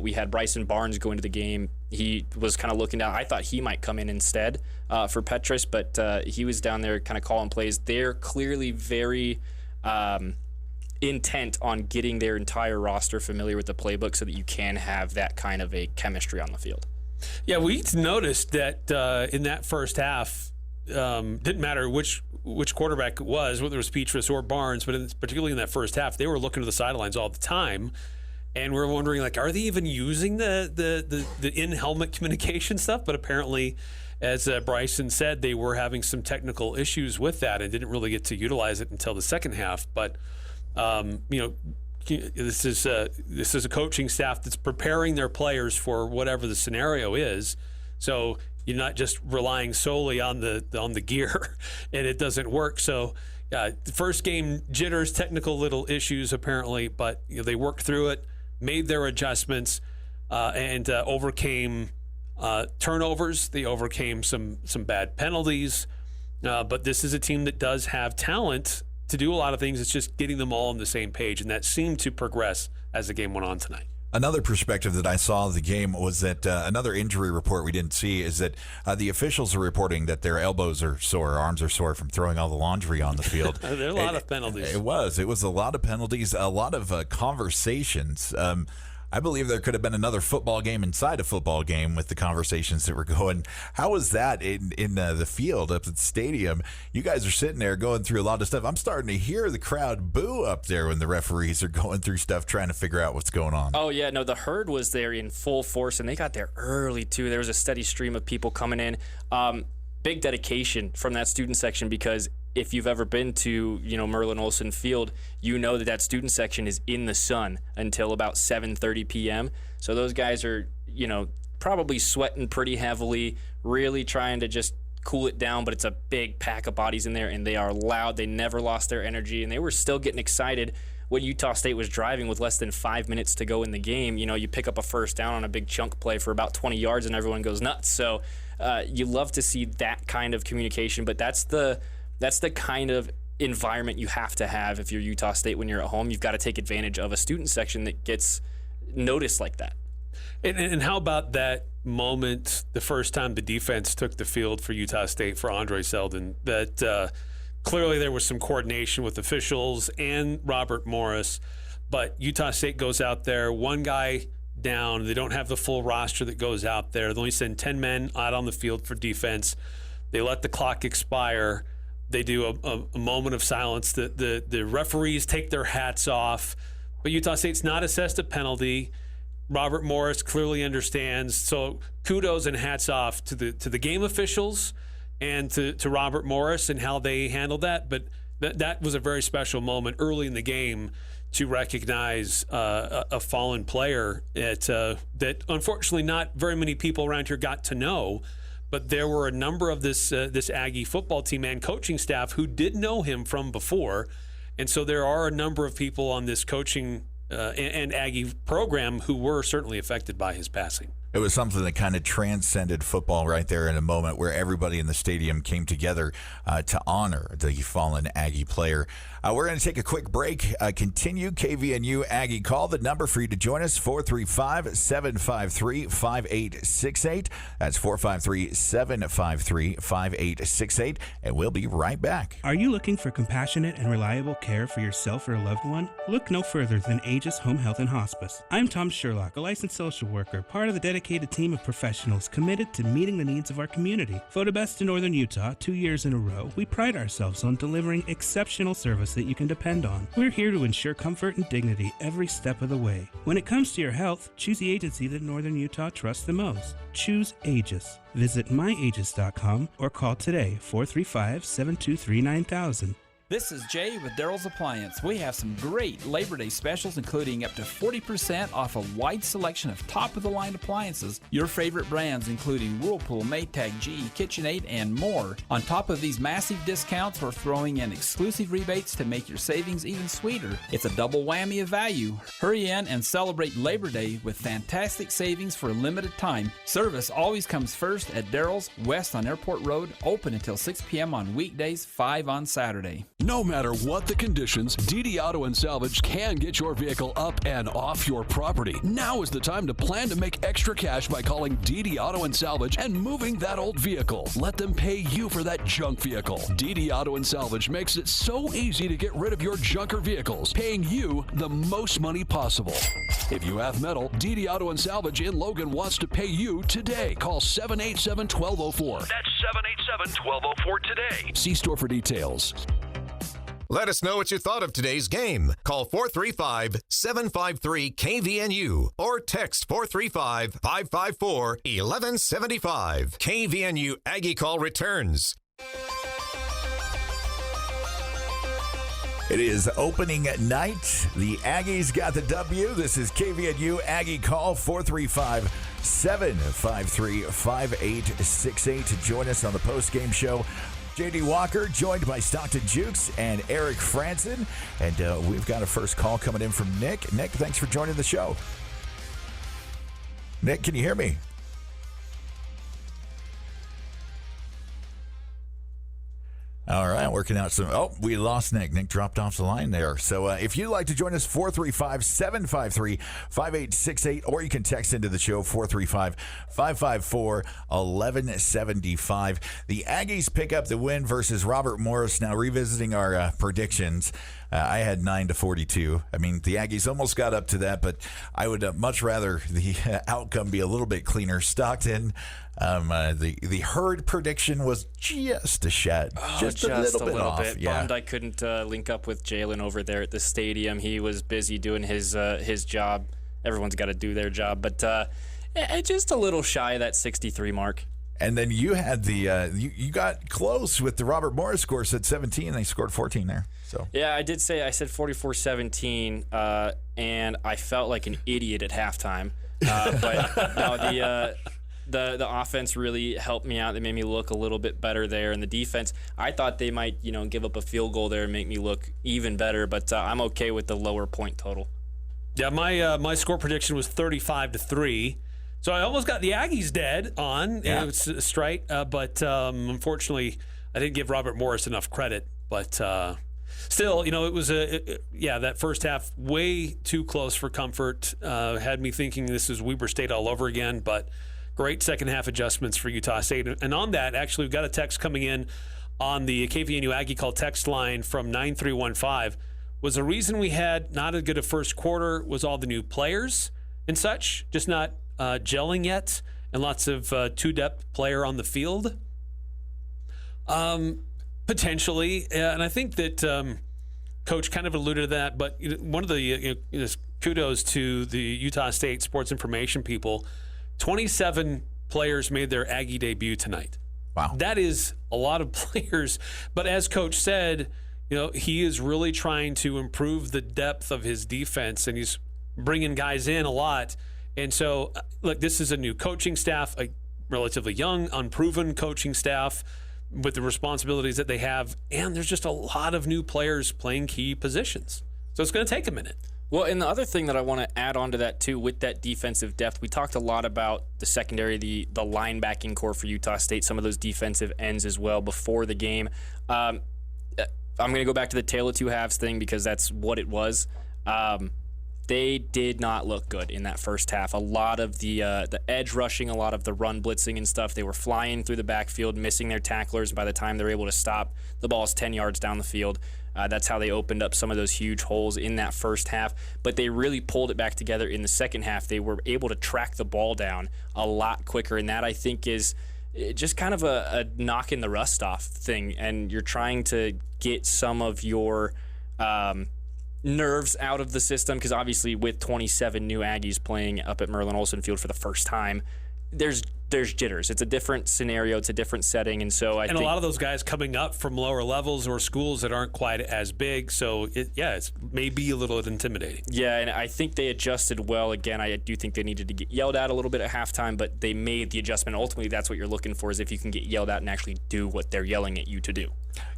we had Bryson Barnes go into the game. He was kind of looking down. I thought he might come in instead for Petrus, but he was down there kind of calling plays. They're clearly very intent on getting their entire roster familiar with the playbook so that you can have that kind of a chemistry on the field. Yeah, we noticed that in that first half, didn't matter which quarterback it was, whether it was Petrus or Barnes, but particularly in that first half, they were looking to the sidelines all the time. And we're wondering, are they even using the in-helmet communication stuff? But apparently, as Bryson said, they were having some technical issues with that and didn't really get to utilize it until the second half. But this is a coaching staff that's preparing their players for whatever the scenario is. So you're not just relying solely on the gear, and it doesn't work. So the first game jitters, technical little issues apparently, but they worked through it, made their adjustments, and overcame turnovers. They overcame some bad penalties. But this is a team that does have talent to do a lot of things. It's just getting them all on the same page, and that seemed to progress as the game went on tonight. Another perspective that I saw of the game was that another injury report we didn't see is that the officials are reporting that their elbows are sore, arms are sore from throwing all the laundry on the field. There are a lot of penalties. It was a lot of penalties, a lot of conversations. I believe there could have been another football game inside a football game with the conversations that were going. How was that in the field up at the stadium? You guys are sitting there going through a lot of stuff. I'm starting to hear the crowd boo up there when the referees are going through stuff trying to figure out what's going on. Oh, yeah. No, the herd was there in full force, and they got there early, too. There was a steady stream of people coming in. Big dedication from that student section, because if you've ever been to, Merlin Olsen Field, you know that student section is in the sun until about 7:30 p.m. So those guys are, probably sweating pretty heavily, really trying to just cool it down, but it's a big pack of bodies in there, and they are loud. They never lost their energy, and they were still getting excited when Utah State was driving with less than 5 minutes to go in the game. You pick up a first down on a big chunk play for about 20 yards, and everyone goes nuts. So you love to see that kind of communication, but that's the kind of environment you have to have if you're Utah State when you're at home. You've got to take advantage of a student section that gets noticed like that. And how about that moment, the first time the defense took the field for Utah State for Andre Selden, that clearly there was some coordination with officials and Robert Morris, but Utah State goes out there, one guy down. They don't have the full roster that goes out there. They only send 10 men out on the field for defense. They let the clock expire. They do a moment of silence. The referees take their hats off, but Utah State's not assessed a penalty. Robert Morris clearly understands. So kudos and hats off to the game officials and to Robert Morris and how they handled that. But that was a very special moment early in the game to recognize a fallen player that unfortunately not very many people around here got to know. But there were a number of this Aggie football team and coaching staff who did know him from before. And so there are a number of people on this coaching and Aggie program who were certainly affected by his passing. It was something that kind of transcended football right there in a moment where everybody in the stadium came together to honor the fallen Aggie player. We're going to take a quick break. Continue KVNU Aggie Call. The number for you to join us, 435-753-5868. That's 453-753-5868. And we'll be right back. Are you looking for compassionate and reliable care for yourself or a loved one? Look no further than Aegis Home Health and Hospice. I'm Tom Sherlock, a licensed social worker, part of the dedicated team of professionals committed to meeting the needs of our community. Voted best in Northern Utah 2 years in a row, we pride ourselves on delivering exceptional service that you can depend on. We're here to ensure comfort and dignity every step of the way. When it comes to your health, choose the agency that Northern Utah trusts the most. Choose Aegis. Visit myaegis.com or call today 435-723-9000. This is Jay with Daryl's Appliance. We have some great Labor Day specials, including up to 40% off a wide selection of top-of-the-line appliances. Your favorite brands, including Whirlpool, Maytag, GE, KitchenAid, and more. On top of these massive discounts, we're throwing in exclusive rebates to make your savings even sweeter. It's a double whammy of value. Hurry in and celebrate Labor Day with fantastic savings for a limited time. Service always comes first at Daryl's, west on Airport Road, open until 6 p.m. on weekdays, 5 on Saturday. No matter what the conditions, DD Auto and Salvage can get your vehicle up and off your property. Now is the time to plan to make extra cash by calling DD Auto and Salvage and moving that old vehicle. Let them pay you for that junk vehicle. DD Auto and Salvage makes it so easy to get rid of your junker vehicles, paying you the most money possible. If you have metal, DD Auto and Salvage in Logan wants to pay you today. Call 787-1204. That's 787-1204 today. See store for details. Let us know what you thought of today's game. Call 435-753-KVNU or text 435-554-1175. KVNU Aggie Call returns. It is opening night. The Aggies got the W. This is KVNU Aggie Call, 435-753-5868 to join us on the post-game show. J.D. Walker, joined by Stockton Jukes and Eric Franson. And we've got a first call coming in from Nick. Nick, thanks for joining the show. Nick, can you hear me? All right. Yeah, working out some. Oh, we lost Nick. Nick dropped off the line there. So if you'd like to join us, 435-753-5868, or you can text into the show, 435-554-1175. The Aggies pick up the win versus Robert Morris. Now, revisiting our predictions, I had 9-42. I mean, the Aggies almost got up to that, but I would much rather the outcome be a little bit cleaner. Stockton, the herd prediction was just a shed, just a little bit off. Yeah. Bummed I couldn't link up with Jalen over there at the stadium. He was busy doing his job. Everyone's got to do their job, but just a little shy of that 63 mark. And then you had the you got close with the Robert Morris score, said 17. They scored 14 there. So yeah, I said 44-17, and I felt like an idiot at halftime. But no, the offense really helped me out. They made me look a little bit better there, and the defense, I thought they might give up a field goal there and make me look even better. But I'm okay with the lower point total. Yeah, my score prediction was 35-3. So I almost got the Aggies dead on. Yeah. It was straight, but unfortunately, I didn't give Robert Morris enough credit. But still, it was that first half way too close for comfort. Had me thinking this is Weber State all over again. But great second half adjustments for Utah State. And on that, actually, we've got a text coming in on the KVNU Aggie Call text line from 9315. Was the reason we had not as good a first quarter was all the new players and such, just not gelling yet, and lots of two-depth player on the field? Potentially, and I think that Coach kind of alluded to that, but one of the kudos to the Utah State sports information people, 27 players made their Aggie debut tonight. Wow. That is a lot of players, but as Coach said, he is really trying to improve the depth of his defense, and he's bringing guys in a lot. And so, look, this is a new coaching staff, a relatively young, unproven coaching staff with the responsibilities that they have, and there's just a lot of new players playing key positions. So it's going to take a minute. Well, and the other thing that I want to add on to that, too, with that defensive depth, we talked a lot about the secondary, the linebacking core for Utah State, some of those defensive ends as well before the game. I'm going to go back to the tale of two halves thing because that's what it was. They did not look good in that first half. A lot of the edge rushing, a lot of the run blitzing and stuff, they were flying through the backfield, missing their tacklers. By the time they're able to stop, the ball's 10 yards down the field. That's how they opened up some of those huge holes in that first half. But they really pulled it back together in the second half. They were able to track the ball down a lot quicker, and that, I think, is just kind of a knocking the rust off thing. And you're trying to get some of your nerves out of the system, because obviously with 27 new Aggies playing up at Merlin Olsen Field for the first time, there's jitters. It's a different scenario. It's a different setting. And so I think a lot of those guys coming up from lower levels or schools that aren't quite as big. So it's maybe a little intimidating. Yeah, and I think they adjusted well. Again, I do think they needed to get yelled at a little bit at halftime, but they made the adjustment. Ultimately, that's what you're looking for, is if you can get yelled at and actually do what they're yelling at you to do.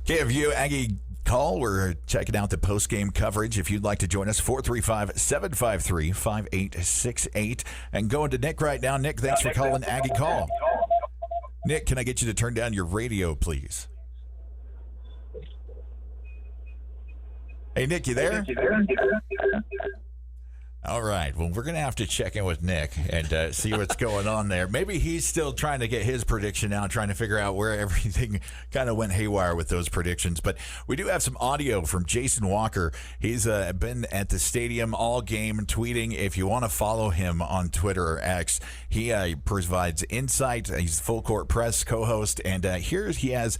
KVU Aggie Call. We're checking out the post-game coverage. If you'd like to join us, 435-753-5868. And going to Nick right now. Nick, thanks for calling Aggie Call. Nick, can I get you to turn down your radio, please? Hey, Nick, you there? All right. Well, we're going to have to check in with Nick and see what's going on there. Maybe he's still trying to get his prediction out, trying to figure out where everything kind of went haywire with those predictions. But we do have some audio from Jason Walker. He's been at the stadium all game tweeting. If you want to follow him on Twitter or X, he provides insight. He's full court press co-host. And here he has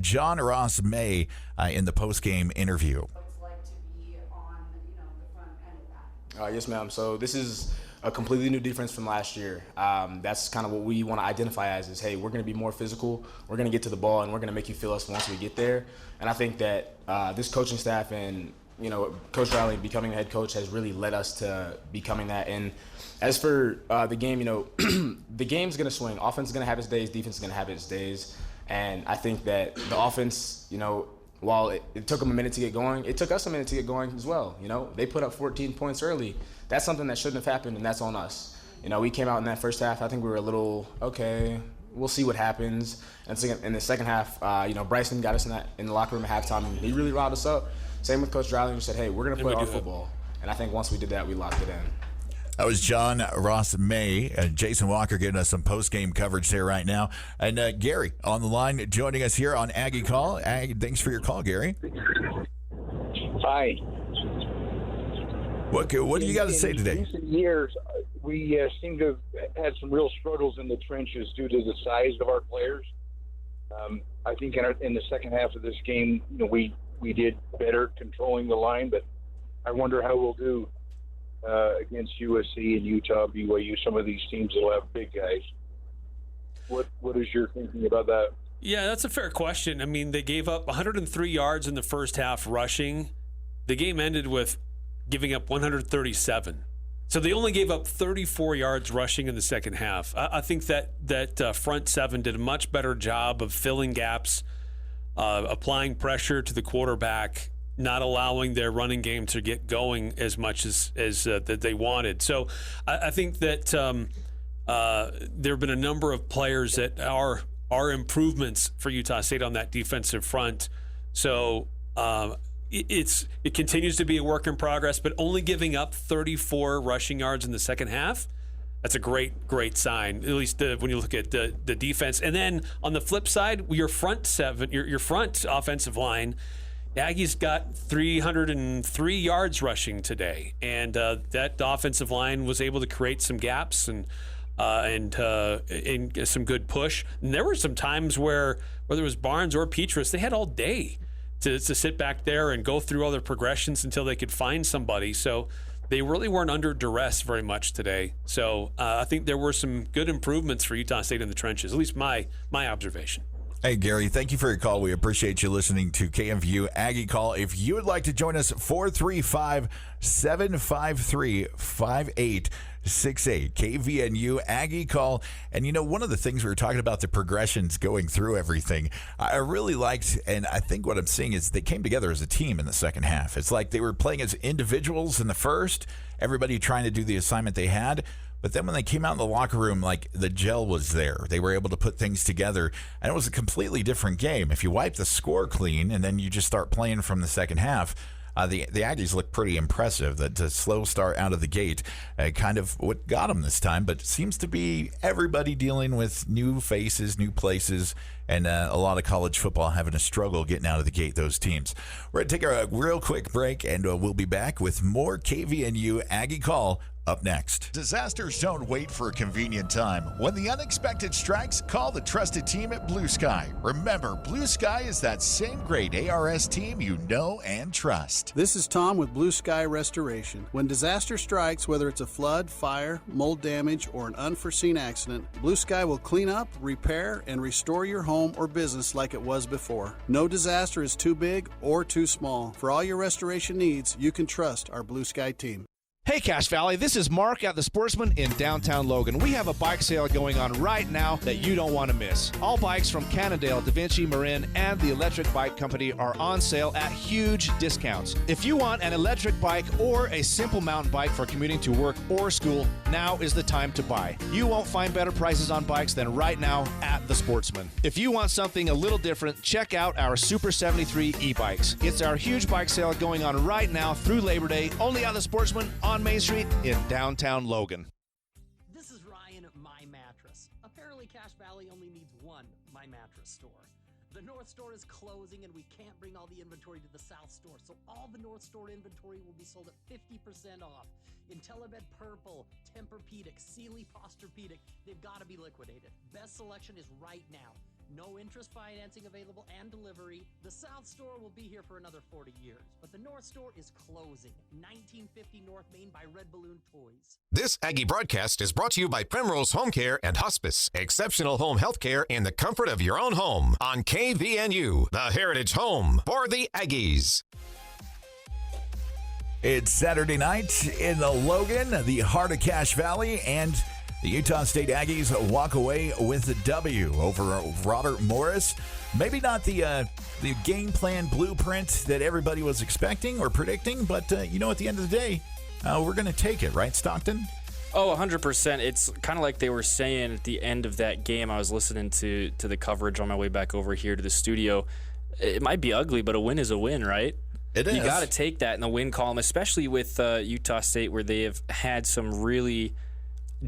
John Ross May in the post-game interview. Yes, ma'am. So this is a completely new defense from last year. That's kind of what we want to identify as is, hey, we're going to be more physical, we're going to get to the ball, and we're going to make you feel us once we get there. And I think that this coaching staff and, Coach Dreiling becoming the head coach has really led us to becoming that. And as for the game, the game's going to swing. Offense is going to have its days, defense is going to have its days. And I think that the offense, while it took them a minute to get going, it took us a minute to get going as well. They put up 14 points early. That's something that shouldn't have happened, and that's on us. We came out in that first half. I think we were a little, okay, we'll see what happens. And in the second half, Bryson got us in the locker room at halftime, and he really riled us up. Same with Coach Dreiling, who said, hey, we're going to play our football. And I think once we did that, we locked it in. That was John Ross May and Jason Walker giving us some post-game coverage there right now. And Gary on the line joining us here on Aggie Call. Thanks for your call, Gary. Hi. What do you got to say today? In recent years, we seem to have had some real struggles in the trenches due to the size of our players. I think in the second half of this game, we did better controlling the line, but I wonder how we'll do against USC and Utah, BYU, some of these teams that will have big guys. What is your thinking about that? Yeah, that's a fair question. I mean, they gave up 103 yards in the first half rushing. The game ended with giving up 137. So they only gave up 34 yards rushing in the second half. I think that front seven did a much better job of filling gaps, applying pressure to the quarterback, not allowing their running game to get going as much as that they wanted. So I think that there have been a number of players that are improvements for Utah State on that defensive front. So it continues to be a work in progress, but only giving up 34 rushing yards in the second half, that's a great sign, at least when you look at the defense. And then on the flip side, your front seven, your front offensive line, Aggie's got 303 yards rushing today, and that offensive line was able to create some gaps and some good push. And there were some times where whether it was Barnes or Petrus, they had all day to sit back there and go through other progressions until they could find somebody. So they really weren't under duress very much today. So I think there were some good improvements for Utah State in the trenches, at least my observation. Hey, Gary, thank you for your call. We appreciate you listening to KMVU Aggie Call. If you would like to join us, 435-753-5868, KVNU Aggie Call. And, one of the things we were talking about, the progressions going through everything, I really liked, and I think what I'm seeing is they came together as a team in the second half. It's like they were playing as individuals in the first, everybody trying to do the assignment they had. But then when they came out in the locker room, like the gel was there. They were able to put things together, and it was a completely different game. If you wipe the score clean and then you just start playing from the second half, the Aggies look pretty impressive. The slow start out of the gate, kind of what got them this time, but it seems to be everybody dealing with new faces, new places, and a lot of college football having a struggle getting out of the gate, those teams. We're going to take a real quick break, and we'll be back with more KVNU Aggie Call up next. Disasters don't wait for a convenient time. When the unexpected strikes, call the trusted team at Blue Sky. Remember, Blue Sky is that same great ARS team you know and trust. This is Tom with Blue Sky Restoration. When disaster strikes, whether it's a flood, fire, mold damage, or an unforeseen accident, Blue Sky will clean up, repair, and restore your home or business like it was before. No disaster is too big or too small. For all your restoration needs, you can trust our Blue Sky team. Hey Cache Valley, this is Mark at the Sportsman in downtown Logan. We have a bike sale going on right now that you don't want to miss. All bikes from Cannondale, Da Vinci, Marin, and the Electric Bike Company are on sale at huge discounts. If you want an electric bike or a simple mountain bike for commuting to work or school, now is the time to buy. You won't find better prices on bikes than right now at the Sportsman. If you want something a little different, check out our Super 73 e-bikes. It's our huge bike sale going on right now through Labor Day, only at the Sportsman on Main Street in downtown Logan. This is Ryan at My Mattress. Apparently Cache Valley only needs one My Mattress store. The North Store is closing and we can't bring all the inventory to the South Store, so all the North Store inventory will be sold at 50% off. IntelliBed Purple, Tempur-Pedic, Sealy Posturepedic, they've got to be liquidated. Best selection is right now. No interest financing available and delivery. The South Store will be here for another 40 years, but the North Store is closing. 1950 North Main by Red Balloon Toys. This Aggie broadcast is brought to you by Primrose Home Care and Hospice. Exceptional home health care in the comfort of your own home on KVNU, the heritage home for the Aggies. It's Saturday night in the Logan, the heart of Cache Valley, and the Utah State Aggies walk away with a W over Robert Morris. Maybe not the game plan blueprint that everybody was expecting or predicting, but at the end of the day, we're going to take it, right, Stockton? Oh, 100%. It's kind of like they were saying at the end of that game. I was listening to the coverage on my way back over here to the studio. It might be ugly, but a win is a win, right? It is. You got to take that in the win column, especially with Utah State, where they have had some really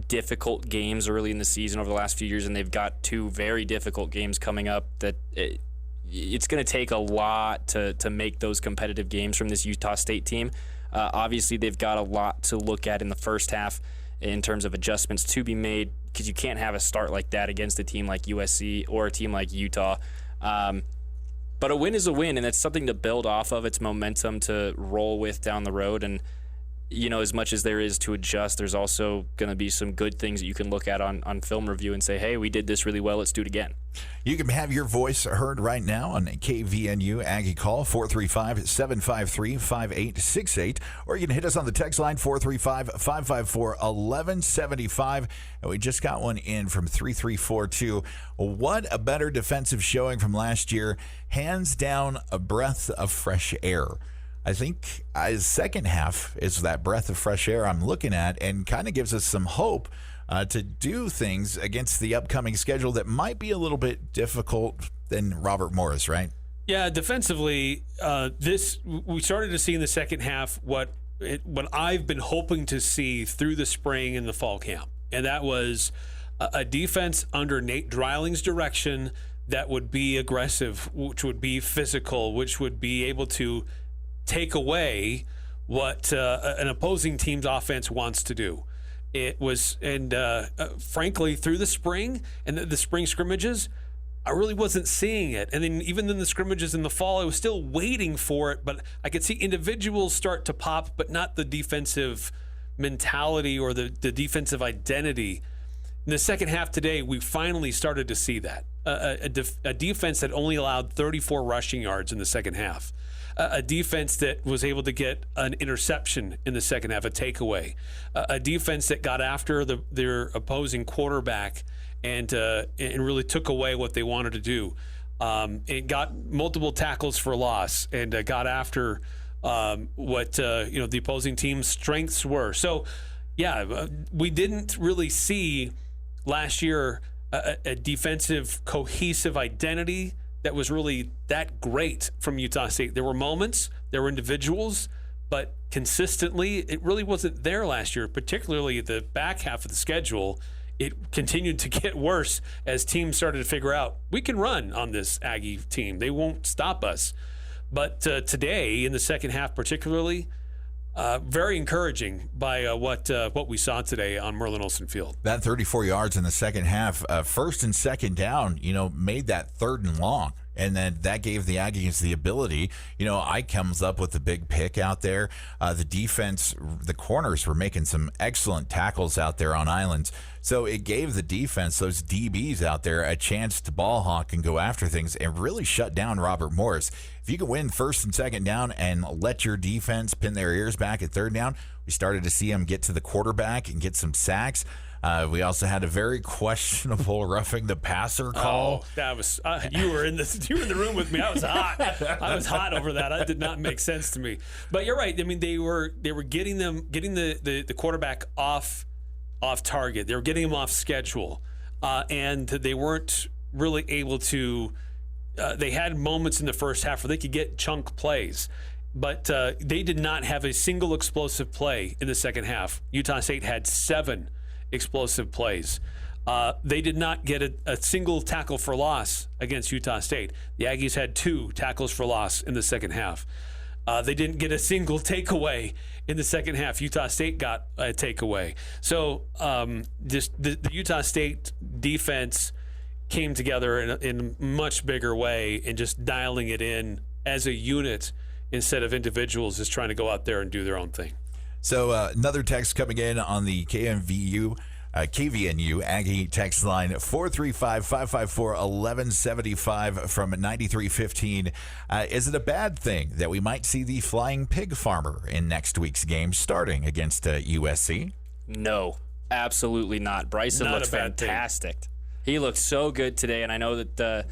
difficult games early in the season over the last few years, and they've got 2 very difficult games coming up that it's going to take a lot to make those competitive games from this Utah State team. Obviously, they've got a lot to look at in the first half in terms of adjustments to be made, because you can't have a start like that against a team like USC or a team like Utah. But a win is a win, and it's something to build off of. It's momentum to roll with down the road. And, you know, as much as there is to adjust, there's also going to be some good things that you can look at on film review and say, hey, we did this really well. Let's do it again. You can have your voice heard right now on KVNU Aggie Call, 435-753-5868. Or you can hit us on the text line, 435-554-1175. And we just got one in from 3342. What a better defensive showing from last year. Hands down, a breath of fresh air. I think second half is that breath of fresh air I'm looking at, and kind of gives us some hope to do things against the upcoming schedule that might be a little bit difficult than Robert Morris, right? Yeah, defensively, we started to see in the second half what I've been hoping to see through the spring and the fall camp, and that was a defense under Nate Dreiling's direction that would be aggressive, which would be physical, which would be able to take away what an opposing team's offense wants to do. It was, and frankly, through the spring and the spring scrimmages, I really wasn't seeing it. And then even in the scrimmages in the fall, I was still waiting for it, but I could see individuals start to pop, but not the defensive mentality or the defensive identity. In the second half today, we finally started to see that. A defense that only allowed 34 rushing yards in the second half. A defense that was able to get an interception in the second half, a takeaway. A defense that got after their opposing quarterback and really took away what they wanted to do. It got multiple tackles for loss and got after what the opposing team's strengths were. So, yeah, we didn't really see last year a defensive cohesive identity that was really that great from Utah State. There were moments, there were individuals, but consistently, it really wasn't there last year, particularly the back half of the schedule. It continued to get worse as teams started to figure out, we can run on this Aggie team. They won't stop us. But today, in the second half particularly, very encouraging by what we saw today on Merlin Olsen Field. That 34 yards in the second half, first and second down, made that third and long. And then that gave the Aggies the ability. Ike comes up with the big pick out there. The defense, the corners were making some excellent tackles out there on islands. So it gave the defense, those DBs out there, a chance to ball hawk and go after things and really shut down Robert Morris. If you can win first and second down and let your defense pin their ears back at third down, we started to see them get to the quarterback and get some sacks. We also had a very questionable roughing the passer call. Oh, that was you were in the room with me. I was hot. I was hot over that. That did not make sense to me. But you're right. I mean, they were getting the quarterback off target. They were getting him off schedule, and they weren't really able to. They had moments in the first half where they could get chunk plays. But they did not have a single explosive play in the second half. Utah State had 7 explosive plays. They did not get a single tackle for loss against Utah State. The Aggies had 2 tackles for loss in the second half. They didn't get a single takeaway in the second half. Utah State got a takeaway. So just the Utah State defense came together in a much bigger way and just dialing it in as a unit instead of individuals just trying to go out there and do their own thing. So another text coming in on the KVNU Aggie text line, 435-554-1175 from 9315. Is it a bad thing that we might see the Flying Pig Farmer in next week's game starting against USC? No, absolutely not. Bryson looked fantastic. He looked so good today, and I know that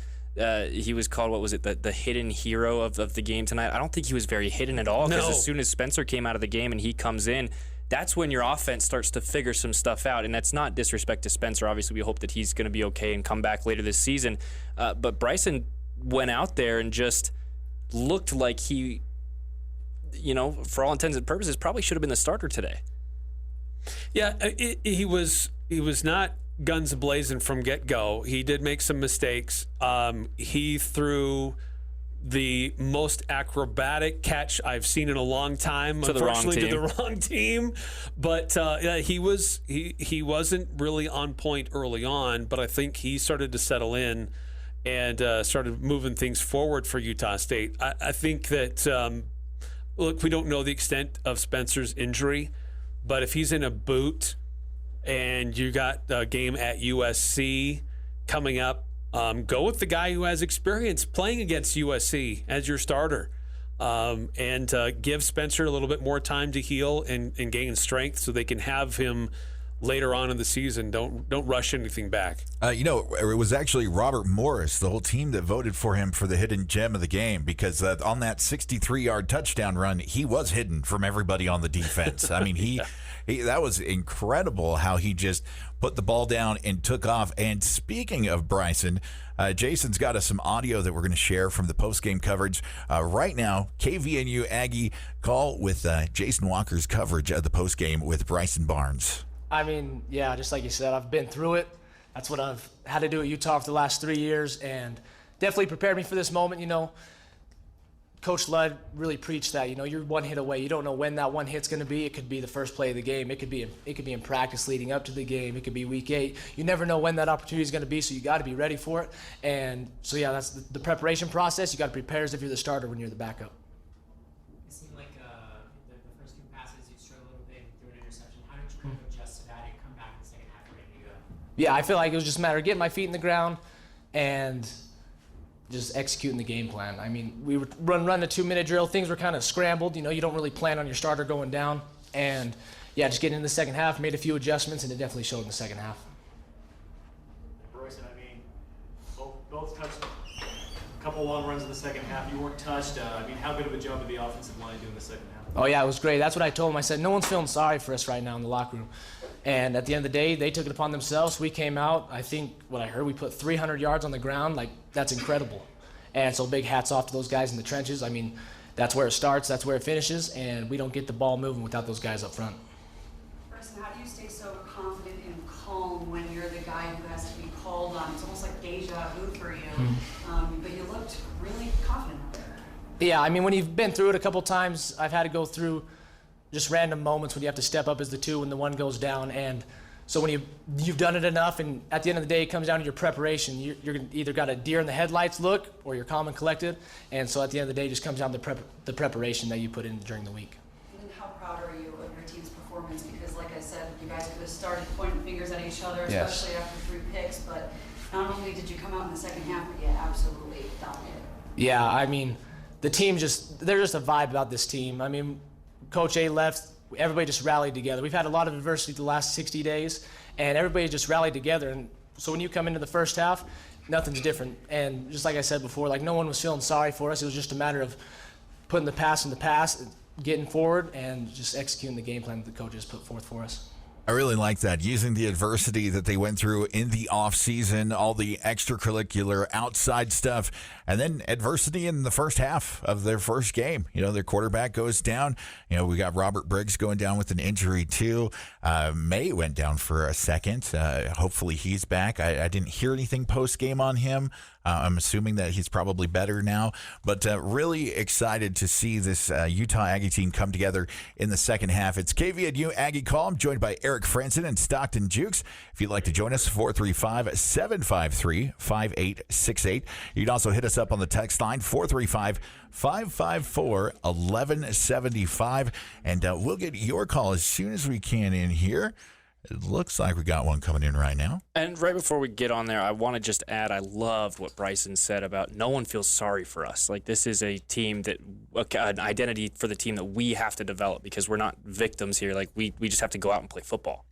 he was called, the hidden hero of the game tonight. I don't think he was very hidden at all, because as soon as Spencer came out of the game and he comes in, that's when your offense starts to figure some stuff out. And that's not disrespect to Spencer. Obviously, we hope that he's going to be okay and come back later this season. But Bryson went out there and just looked like he, for all intents and purposes, probably should have been the starter today. Yeah, he was not guns blazing from get-go. He did make some mistakes. He threw the most acrobatic catch I've seen in a long time, unfortunately to the wrong team. But he wasn't really on point early on, but I think he started to settle in and started moving things forward for Utah State. I think that, look, we don't know the extent of Spencer's injury, but if he's in a boot and you got a game at USC coming up, go with the guy who has experience playing against USC as your starter, and give Spencer a little bit more time to heal and gain strength so they can have him later on in the season. Don't rush anything back. It was actually Robert Morris, the whole team, that voted for him for the hidden gem of the game, because on that 63-yard touchdown run, he was hidden from everybody on the defense. I mean, he that was incredible how he just put the ball down and took off. And speaking of Bryson, Jason's got us some audio that we're going to share from the post-game coverage. Right now, KVNU Aggie call with Jason Walker's coverage of the post-game with Bryson Barnes. I mean, yeah, just like you said, I've been through it. That's what I've had to do at Utah for the last 3 years, and definitely prepared me for this moment. Coach Ludd really preached that, you're one hit away. You don't know when that one hit's going to be. It could be the first play of the game. It could be in practice leading up to the game. It could be week 8. You never know when that opportunity is going to be, so you got to be ready for it. And so, yeah, that's the preparation process. You got to prepare as if you're the starter when you're the backup. It seemed like the first 2 passes you struggled a little bit through an interception. How did you kind of adjust to that and come back in the second half ready to go? Yeah, I feel like it was just a matter of getting my feet in the ground and just executing the game plan. I mean, we would run a 2-minute drill. Things were kind of scrambled. You don't really plan on your starter going down. And, yeah, just getting in the second half, made a few adjustments, and it definitely showed in the second half. Bryson, I mean, both touched a couple long runs in the second half. You weren't touched. How good of a job did the offensive line do in the second half? Oh, yeah, it was great. That's what I told them. I said, no one's feeling sorry for us right now in the locker room. And at the end of the day, they took it upon themselves. We came out, I think what I heard, we put 300 yards on the ground. That's incredible. And so big hats off to those guys in the trenches. I mean, that's where it starts, that's where it finishes, and we don't get the ball moving without those guys up front. Bryson, how do you stay so confident and calm when you're the guy who has to be called on? It's almost like deja vu for you, but you looked really confident out there. Yeah, I mean, when you've been through it a couple times, I've had to go through just random moments when you have to step up as the 2 when the 1 goes down. And so when you've done it enough, and at the end of the day, it comes down to your preparation. You're either got a deer in the headlights look, or you're calm and collected. And so at the end of the day, it just comes down to the preparation that you put in during the week. And how proud are you of your team's performance? Because like I said, you guys could have started pointing fingers at each other, especially after 3 picks. But not only did you come out in the second half, but you absolutely dominated. Yeah, I mean, the team they're just a vibe about this team. I mean, Coach A left, everybody just rallied together. We've had a lot of adversity the last 60 days, and everybody just rallied together. And so when you come into the first half, nothing's different. And just like I said before, no one was feeling sorry for us. It was just a matter of putting the pass in the pass, getting forward, and just executing the game plan that the coaches put forth for us. I really like that, using the adversity that they went through in the offseason, all the extracurricular outside stuff, and then adversity in the first half of their first game. Their quarterback goes down. We got Robert Briggs going down with an injury too. May went down for a second. Hopefully he's back. I didn't hear anything post-game on him. I'm assuming that he's probably better now, but really excited to see this Utah Aggie team come together in the second half. It's KVNU Aggie Call. I'm joined by Eric Franson and Stockton Jukes. If you'd like to join us, 435-753-5868. You can also hit us up on the text line, 435-554-1175, and we'll get your call as soon as we can in here. It looks like we got one coming in right now. And right before we get on there, I want to just add, I loved what Bryson said about no one feels sorry for us. This is a team an identity for the team that we have to develop, because we're not victims here. We just have to go out and play football.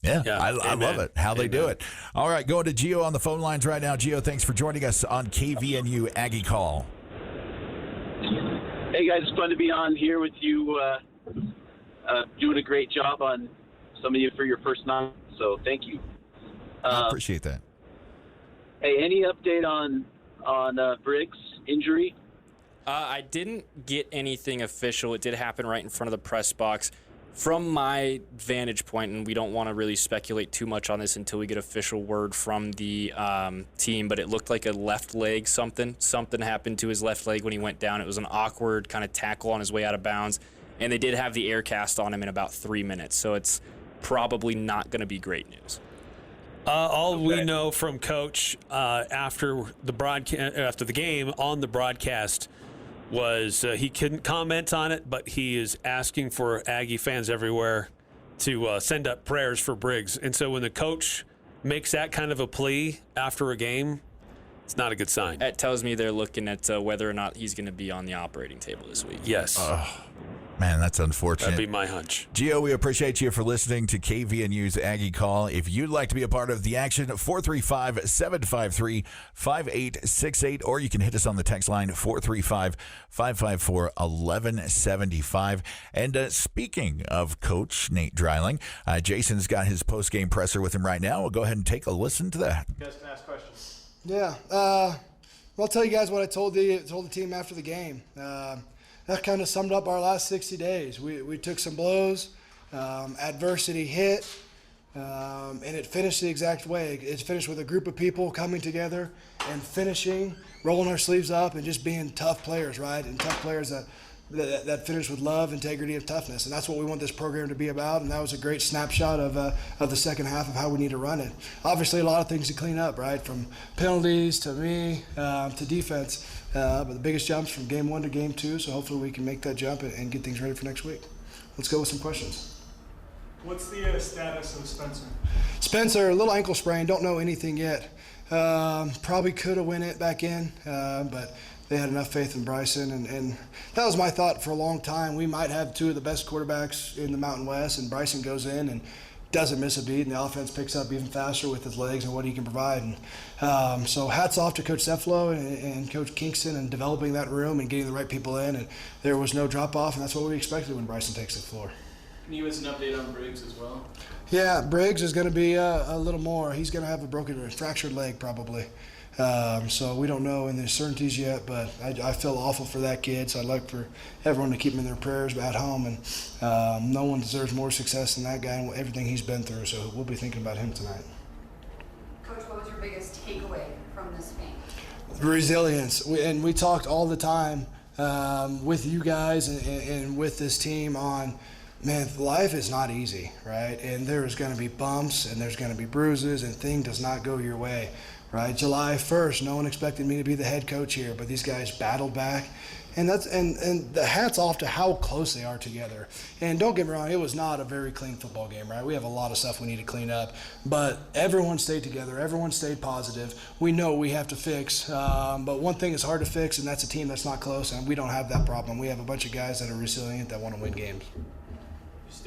Yeah, I love it, how they do it. All right, going to Gio on the phone lines right now. Gio, thanks for joining us on KVNU Aggie Call. Hey, guys, it's fun to be on here with you doing a great job on some of you for your first 9. So thank you. I appreciate that. Hey, any update on Briggs' injury? I didn't get anything official. It did happen right in front of the press box. From my vantage point, and we don't want to really speculate too much on this until we get official word from the team, but it looked like a left leg something. Something happened to his left leg when he went down. It was an awkward kind of tackle on his way out of bounds, and they did have the air cast on him in about 3 minutes, so it's probably not going to be great news. We know from Coach after the game on the broadcast was he couldn't comment on it, but he is asking for Aggie fans everywhere to send up prayers for Briggs. And so when the coach makes that kind of a plea after a game, it's not a good sign. That tells me they're looking at whether or not he's going to be on the operating table this week. Yes. Man, that's unfortunate. That'd be my hunch. Gio, we appreciate you for listening to KVNU's Aggie Call. If you'd like to be a part of the action, 435-753-5868, or you can hit us on the text line, 435-554-1175. And speaking of Coach Nate Dreiling, Jason's got his post-game presser with him right now. We'll go ahead and take a listen to that. You guys can ask questions. Yeah. I'll tell you guys what I told the team after the game. That kind of summed up our last 60 days. We took some blows, adversity hit, and it finished the exact way. It finished with a group of people coming together and finishing, rolling our sleeves up, and just being tough players, right? And tough players that finish with love, integrity, and toughness. And that's what we want this program to be about. And that was a great snapshot of the second half of how we need to run it. Obviously, a lot of things to clean up, right? From penalties to me to defense. But the biggest jump's from game 1 to game 2. So hopefully we can make that jump and get things ready for next week. Let's go with some questions. What's the status of Spencer? Spencer, a little ankle sprain. Don't know anything yet. Probably could have went it back in, but they had enough faith in Bryson, and that was my thought for a long time. We might have 2 of the best quarterbacks in the Mountain West, and Bryson goes in and doesn't miss a beat, and the offense picks up even faster with his legs and what he can provide. And so hats off to Coach Seflo and Coach Kingston and developing that room and getting the right people in, and there was no drop-off, and that's what we expected when Bryson takes the floor. Can you give us an update on Briggs as well? Yeah, Briggs is going to be a little more. He's going to have a fractured leg probably. So we don't know any certainties yet, but I feel awful for that kid. So I'd like for everyone to keep him in their prayers at home. And no one deserves more success than that guy and everything he's been through. So we'll be thinking about him tonight. Coach, what was your biggest takeaway from this game? Resilience. We talked all the time with you guys and with this team on, man, life is not easy, right? And there's going to be bumps and there's going to be bruises and things does not go your way. Right, July 1st, no one expected me to be the head coach here, but these guys battled back, and the hats off to how close they are together. And don't get me wrong, it was not a very clean football game, right? We have a lot of stuff we need to clean up, but everyone stayed together, everyone stayed positive. We know we have to fix, but one thing is hard to fix, and that's a team that's not close, and we don't have that problem. We have a bunch of guys that are resilient that want to win games. Just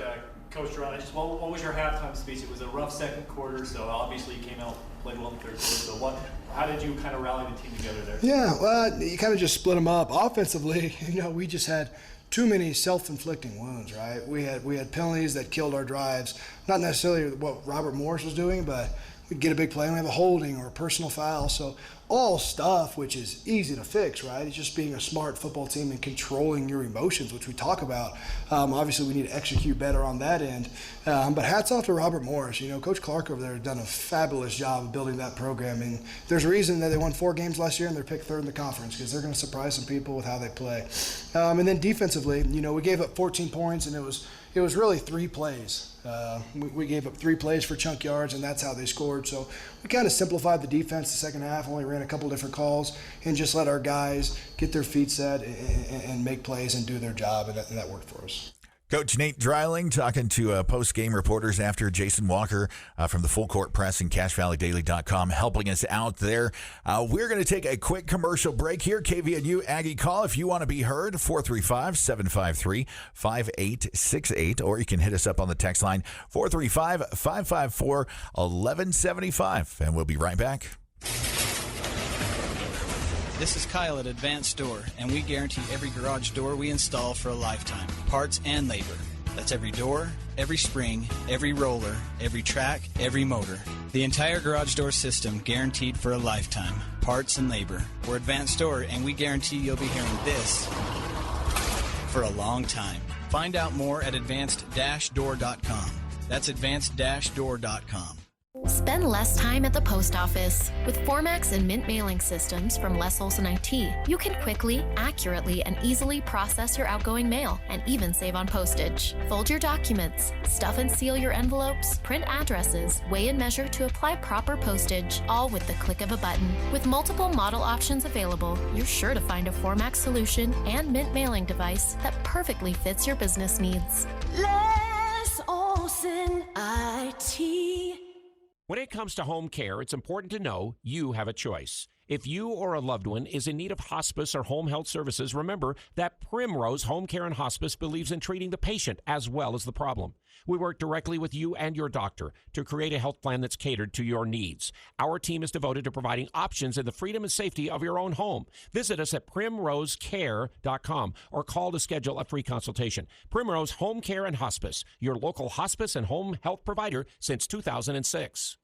Coach Dreiling, what was your halftime speech? It was a rough second quarter, so obviously you came out, played well in the third quarter. So how did you kind of rally the team together there? Yeah, well, you kind of just split them up. Offensively, we just had too many self-inflicting wounds, right? We had penalties that killed our drives. Not necessarily what Robert Morris was doing, but we'd get a big play and we have a holding or a personal foul. So all stuff which is easy to fix, right? It's just being a smart football team and controlling your emotions, which we talk about. Obviously, we need to execute better on that end. But hats off to Robert Morris. Coach Clark over there has done a fabulous job of building that program. And there's a reason that they won 4 games last year and they're picked 3rd in the conference because they're going to surprise some people with how they play. And then defensively, we gave up 14 points and it was really 3 plays. We gave up 3 plays for chunk yards, and that's how they scored. So we kind of simplified the defense the second half, only ran a couple different calls, and just let our guys get their feet set and make plays and do their job, and that worked for us. Coach Nate Dreiling talking to post-game reporters after Jason Walker from the Full Court Press and CashValleyDaily.com helping us out there. We're going to take a quick commercial break here. KVNU Aggie Call. If you want to be heard, 435-753-5868, or you can hit us up on the text line, 435-554-1175. And we'll be right back. This is Kyle at Advanced Door, and we guarantee every garage door we install for a lifetime, parts and labor. That's every door, every spring, every roller, every track, every motor. The entire garage door system guaranteed for a lifetime. Parts and labor. We're Advanced Door, and we guarantee you'll be hearing this for a long time. Find out more at advanced-door.com. That's advanced-door.com. Spend less time at the post office. With Formax and Mint mailing systems from Les Olson IT, you can quickly, accurately, and easily process your outgoing mail and even save on postage. Fold your documents, stuff and seal your envelopes, print addresses, weigh and measure to apply proper postage, all with the click of a button. With multiple model options available, you're sure to find a Formax solution and Mint mailing device that perfectly fits your business needs. Les Olson IT. When it comes to home care, it's important to know you have a choice. If you or a loved one is in need of hospice or home health services, remember that Primrose Home Care and Hospice believes in treating the patient as well as the problem. We work directly with you and your doctor to create a health plan that's catered to your needs. Our team is devoted to providing options in the freedom and safety of your own home. Visit us at primrosecare.com or call to schedule a free consultation. Primrose Home Care and Hospice, your local hospice and home health provider since 2006.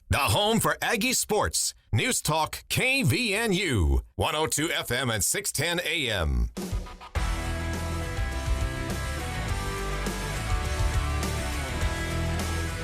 The home for Aggie sports. News Talk KVNU. 102 FM and 610 AM.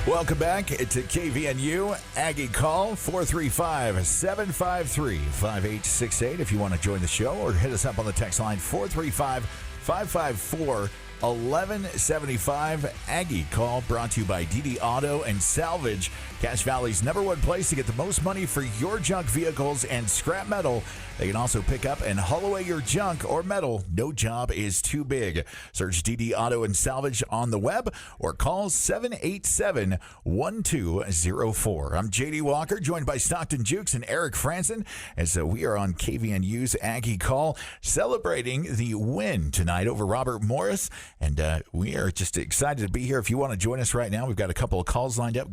Welcome back to KVNU. Aggie call 435-753-5868 if you want to join the show, or hit us up on the text line 435-554-1175. Aggie call brought to you by DD Auto and Salvage, Cache Valley's #1 place to get the most money for your junk vehicles and scrap metal. They can also pick up and haul away your junk or metal. No job is too big. Search DD Auto and Salvage on the web or call 787-1204. I'm JD Walker, joined by Stockton Jukes and Eric Franson, as we are on KVNU's Aggie Call, celebrating the win tonight over Robert Morris. And we are just excited to be here. If you want to join us right now, we've got a couple of calls lined up.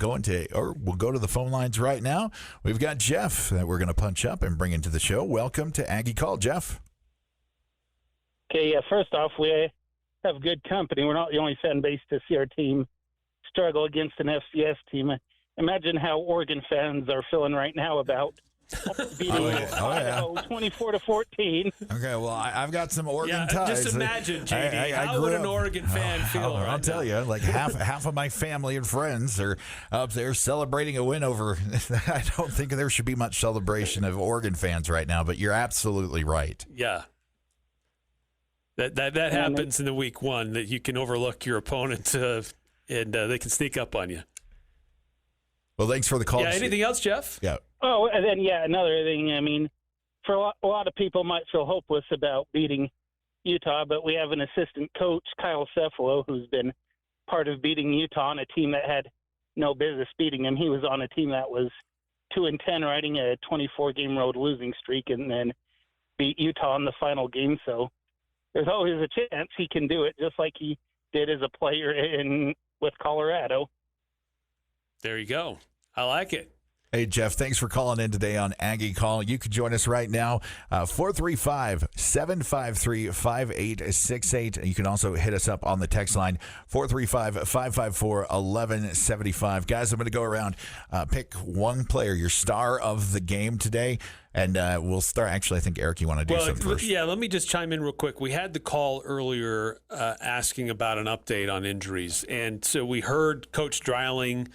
We'll go to the phone lines right now. We've got Jeff that we're going to punch up and bring into the show. Welcome to Aggie Call, Jeff. Okay, first off, we have good company. We're not the only fan base to see our team struggle against an FCS team. Imagine how Oregon fans are feeling right now about beating Idaho 24-14. Okay, well, I've got some Oregon ties. Just imagine, JD, how would an Oregon fan feel right now? I'll tell you, like half of my family and friends are up there celebrating a win over. I don't think there should be much celebration of Oregon fans right now, but you're absolutely right. Yeah. That happens in the week one, that you can overlook your opponent and they can sneak up on you. Well, thanks for the call. Yeah, anything else, Jeff? Yeah. Oh, and then, another thing. I mean, for a lot of people might feel hopeless about beating Utah, but we have an assistant coach, Kyle Cephalo, who's been part of beating Utah on a team that had no business beating him. He was on a team that was 2-10, riding a 24-game road losing streak, and then beat Utah in the final game. So there's always a chance he can do it, just like he did as a player with Colorado. There you go. I like it. Hey, Jeff, thanks for calling in today on Aggie Call. You can join us right now, 435-753-5868. You can also hit us up on the text line, 435-554-1175. Guys, I'm going to go around, pick one player, your star of the game today, and we'll start. Actually, I think, Eric, you want to do something first. Yeah, let me just chime in real quick. We had the call earlier asking about an update on injuries, and so we heard Coach Dreiling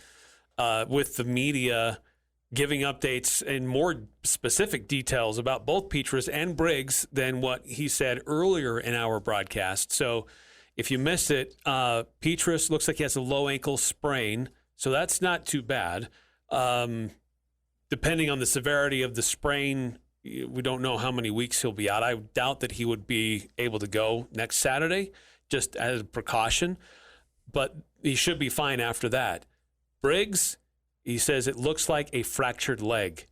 with the media giving updates and more specific details about both Petrus and Briggs than what he said earlier in our broadcast. So if you missed it, Petrus looks like he has a low ankle sprain, so that's not too bad. Depending on the severity of the sprain, we don't know how many weeks he'll be out. I doubt that he would be able to go next Saturday, just as a precaution, but he should be fine after that. Briggs, he says it looks like a fractured leg.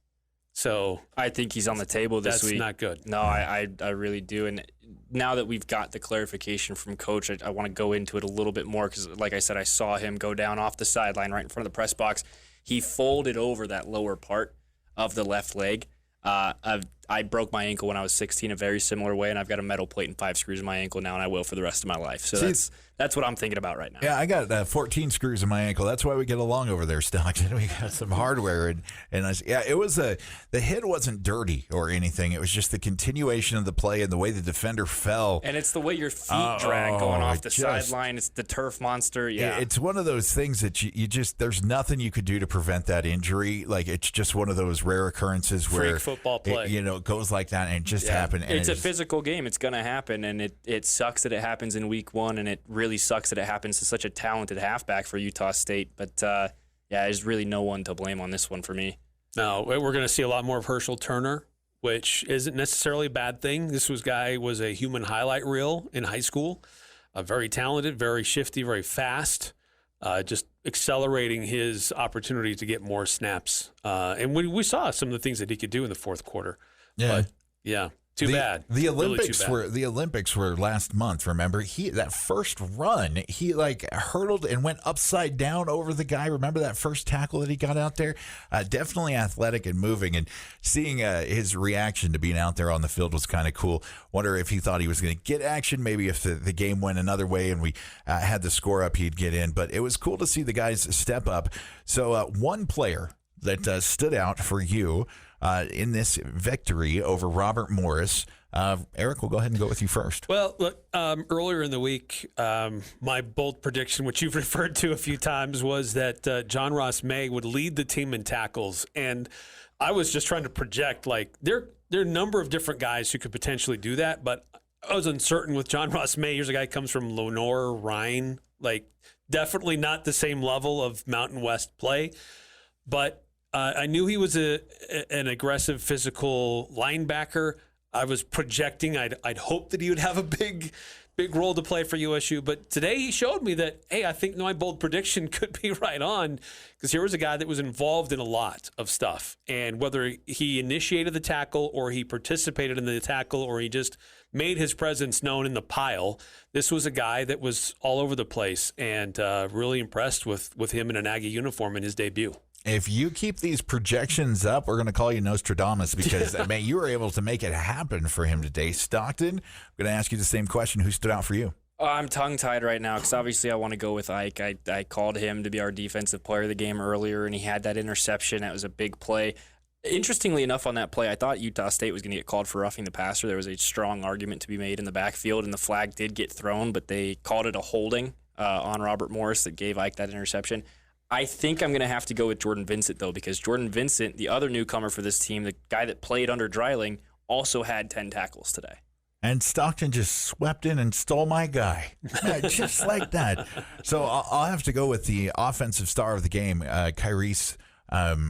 So I think he's on the table this week. That's not good. No, I really do. And now that we've got the clarification from Coach, I want to go into it a little bit more because, like I said, I saw him go down off the sideline right in front of the press box. He folded over that lower part of the left leg. I broke my ankle when I was 16 a very similar way, and I've got a metal plate and 5 screws in my ankle now, and I will for the rest of my life. So That's what I'm thinking about right now. Yeah, I got 14 screws in my ankle. That's why we get along over there, Stockton. We got some hardware, it was the hit wasn't dirty or anything. It was just the continuation of the play and the way the defender fell. And it's the way your feet drag going off the sideline. It's the turf monster. Yeah, it's one of those things that you just there's nothing you could do to prevent that injury. Like it's just one of those rare occurrences where freak football play. It goes like that and it just happened. And it's a physical game. It's going to happen, and it sucks that it happens in week 1, and it really sucks that it happens to such a talented halfback for Utah State. But, there's really no one to blame on this one for me. No, we're going to see a lot more of Herschel Turner, which isn't necessarily a bad thing. This guy was a human highlight reel in high school. Very talented, very shifty, very fast, just accelerating his opportunity to get more snaps. And we saw some of the things that he could do in the fourth quarter. Yeah. But, too bad. The Olympics really too bad. were last month. Remember, that first run, he hurdled and went upside down over the guy. Remember that first tackle that he got out there? Definitely athletic and moving, and seeing his reaction to being out there on the field was kind of cool. Wonder if he thought he was going to get action. Maybe if the game went another way and we had the score up, he'd get in. But it was cool to see the guys step up. So one player that stood out for you in this victory over Robert Morris. Eric, we'll go ahead and go with you first. Well, look, earlier in the week, my bold prediction, which you've referred to a few times, was that John Ross May would lead the team in tackles. And I was just trying to project, there are a number of different guys who could potentially do that, but I was uncertain with John Ross May. Here's a guy who comes from Lenore, Rhine, definitely not the same level of Mountain West play, but I knew he was an aggressive, physical linebacker. I was projecting I'd hope that he would have a big role to play for USU. But today he showed me that, hey, I think my bold prediction could be right on, because here was a guy that was involved in a lot of stuff. And whether he initiated the tackle or he participated in the tackle or he just made his presence known in the pile, this was a guy that was all over the place, and really impressed with him in an Aggie uniform in his debut. If you keep these projections up, we're going to call you Nostradamus, because man, you were able to make it happen for him today. Stockton, I'm going to ask you the same question. Who stood out for you? I'm tongue-tied right now because obviously I want to go with Ike. I called him to be our defensive player of the game earlier, and he had that interception. That was a big play. Interestingly enough, on that play, I thought Utah State was going to get called for roughing the passer. There was a strong argument to be made in the backfield, and the flag did get thrown, but they called it a holding on Robert Morris that gave Ike that interception. I think I'm going to have to go with Jordan Vincent, though, because Jordan Vincent, the other newcomer for this team, the guy that played under Dreiling, also had 10 tackles today. And Stockton just swept in and stole my guy. Just like that. So I'll have to go with the offensive star of the game, Kyrese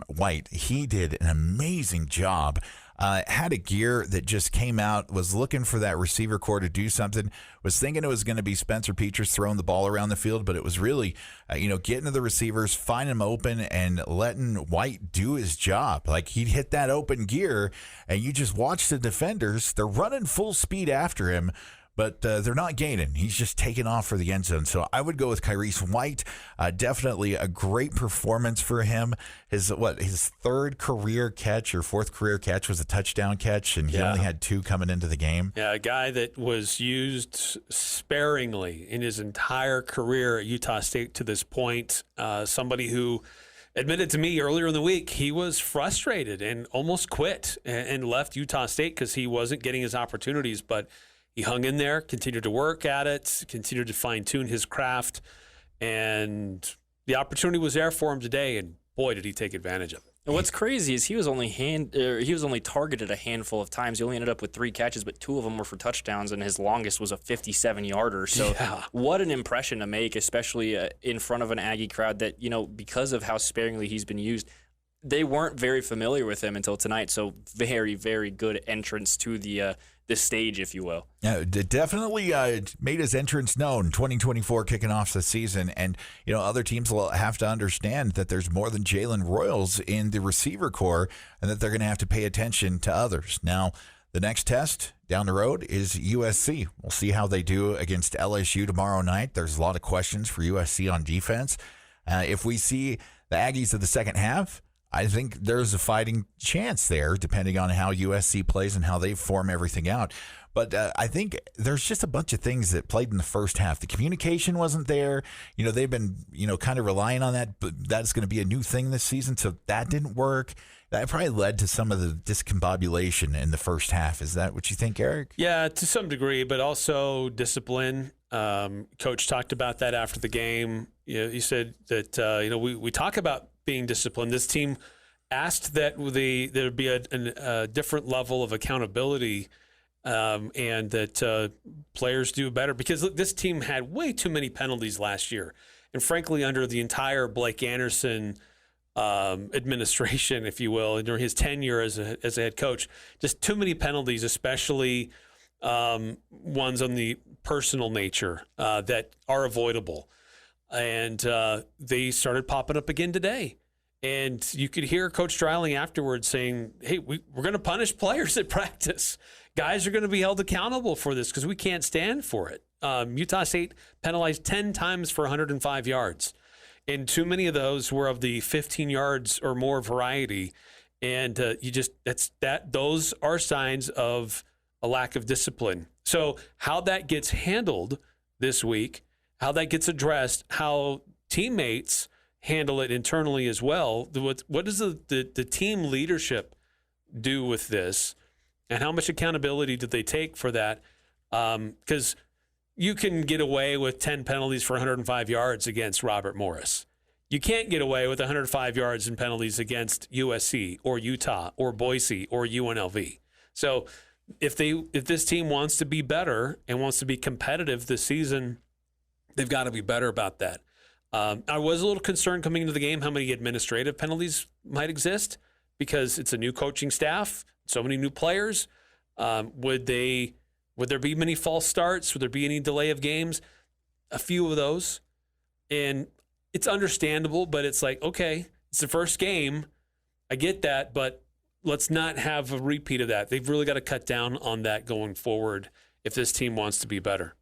White. He did an amazing job. Had a gear that just came out, was looking for that receiver core to do something, was thinking it was going to be Spencer Petras throwing the ball around the field, but it was really, getting to the receivers, finding them open, and letting White do his job. He'd hit that open gear, and you just watch the defenders. They're running full speed after him, but they're not gaining. He's just taking off for the end zone. So I would go with Kyrese White. Definitely a great performance for him. His third career catch or fourth career catch was a touchdown catch, and he only had 2 coming into the game. Yeah, a guy that was used sparingly in his entire career at Utah State to this point. Somebody who admitted to me earlier in the week he was frustrated and almost quit and left Utah State because he wasn't getting his opportunities, but he hung in there, continued to work at it, continued to fine-tune his craft, and the opportunity was there for him today, and boy, did he take advantage of it. And what's crazy is he was only targeted a handful of times. He only ended up with 3 catches, but 2 of them were for touchdowns, and his longest was a 57-yarder. So what an impression to make, especially in front of an Aggie crowd that, because of how sparingly he's been used, they weren't very familiar with him until tonight. So very, very good entrance to the stage, if you will. Yeah, definitely made his entrance known. 2024 kicking off the season, and other teams will have to understand that there's more than Jalen Royals in the receiver core, and that they're going to have to pay attention to others. Now, the next test down the road is USC. We'll see how they do against LSU tomorrow night. There's a lot of questions for USC on defense. If we see the Aggies of the second half, I think there's a fighting chance there, depending on how USC plays and how they form everything out. But I think there's just a bunch of things that played in the first half. The communication wasn't there. They've been, kind of relying on that, but that's going to be a new thing this season, so that didn't work. That probably led to some of the discombobulation in the first half. Is that what you think, Eric? Yeah, to some degree, but also discipline. Coach talked about that after the game. He said that, we talk about being disciplined. This team asked that there be a different level of accountability and that players do better. Because look, this team had way too many penalties last year. And frankly, under the entire Blake Anderson administration, if you will, during his tenure as a head coach, just too many penalties, especially ones on the personal nature that are avoidable. And they started popping up again today. And you could hear Coach Dreiling afterwards saying, hey, we're going to punish players at practice. Guys are going to be held accountable for this because we can't stand for it. Utah State penalized 10 times for 105 yards. And too many of those were of the 15 yards or more variety. And those are signs of a lack of discipline. So how that gets handled this week, how that gets addressed, how teammates handle it internally as well. What does the team leadership do with this, and how much accountability do they take for that? Because you can get away with 10 penalties for 105 yards against Robert Morris. You can't get away with 105 yards in penalties against USC or Utah or Boise or UNLV. So if this team wants to be better and wants to be competitive this season, they've got to be better about that. I was a little concerned coming into the game how many administrative penalties might exist because it's a new coaching staff, so many new players. Would there be many false starts? Would there be any delay of games? A few of those. And it's understandable, but it's like, okay, it's the first game. I get that, but let's not have a repeat of that. They've really got to cut down on that going forward if this team wants to be better.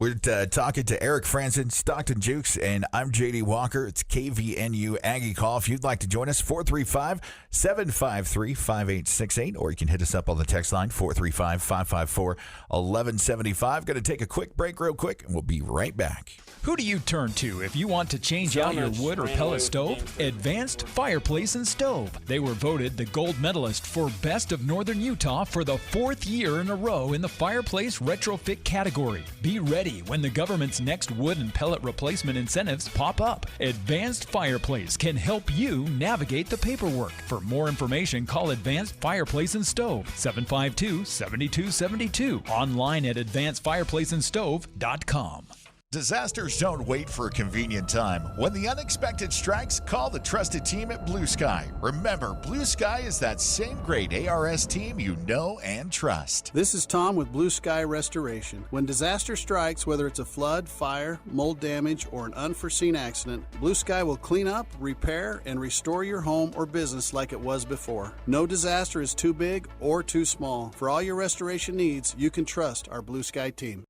We're talking to Eric Franzen, Stockton Jukes, and I'm J.D. Walker. It's KVNU Aggie Call. If you'd like to join us, 435-753-5868, or you can hit us up on the text line, 435-554-1175. Going to take a quick break real quick, and we'll be right back. Who do you turn to if you want to change out your wood or pellet stove? Advanced Fireplace and Stove. They were voted the gold medalist for Best of Northern Utah for the 4th year in a row in the fireplace retrofit category. Be ready when the government's next wood and pellet replacement incentives pop up. Advanced Fireplace can help you navigate the paperwork. For more information, call Advanced Fireplace and Stove, 752-7272. Online at advancedfireplaceandstove.com. Disasters don't wait for a convenient time. When the unexpected strikes, call the trusted team at Blue Sky. Remember, Blue Sky is that same great ARS team you know and trust. This is Tom with Blue Sky Restoration. When disaster strikes, whether it's a flood, fire, mold damage, or an unforeseen accident, Blue Sky will clean up, repair, and restore your home or business like it was before. No disaster is too big or too small. For all your restoration needs, you can trust our Blue Sky team.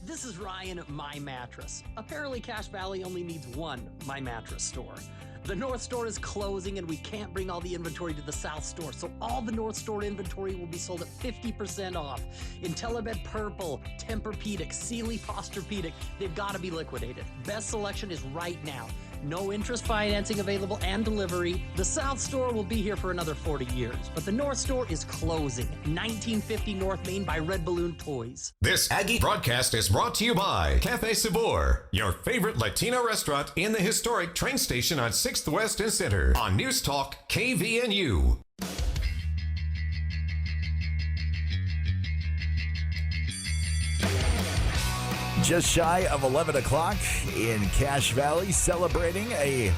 This is Ryan at My Mattress. Apparently Cache Valley only needs one My Mattress store. The North Store is closing and we can't bring all the inventory to the South Store, so all the North Store inventory will be sold at 50% off. IntelliBed Purple, Tempur-Pedic, Sealy Posturepedic, they've got to be liquidated. Best selection is right now. No interest financing available and delivery. The South Store will be here for another 40 years, but the North Store is closing. 1950 North Main by Red Balloon Toys. This Aggie broadcast is brought to you by Cafe Sabor, your favorite Latino restaurant in the historic train station on 6th West and Center on News Talk KVNU. Just shy of 11 o'clock in Cache Valley, celebrating a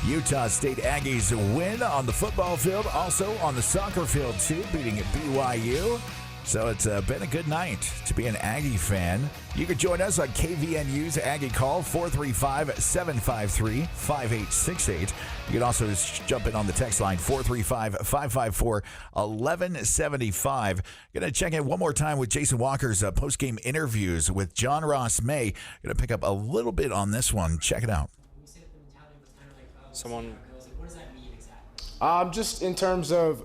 Utah State Aggies win on the football field, also on the soccer field too, beating BYU. So it's been a good night to be an Aggie fan. You can join us on KVNU's Aggie Call, 435-753-5868. You can also jump in on the text line, 435-554-1175. Going to check in one more time with Jason Walker's post-game interviews with John Ross May. Going to pick up a little bit on this one. Check it out. Someone... What does that mean? Just in terms of,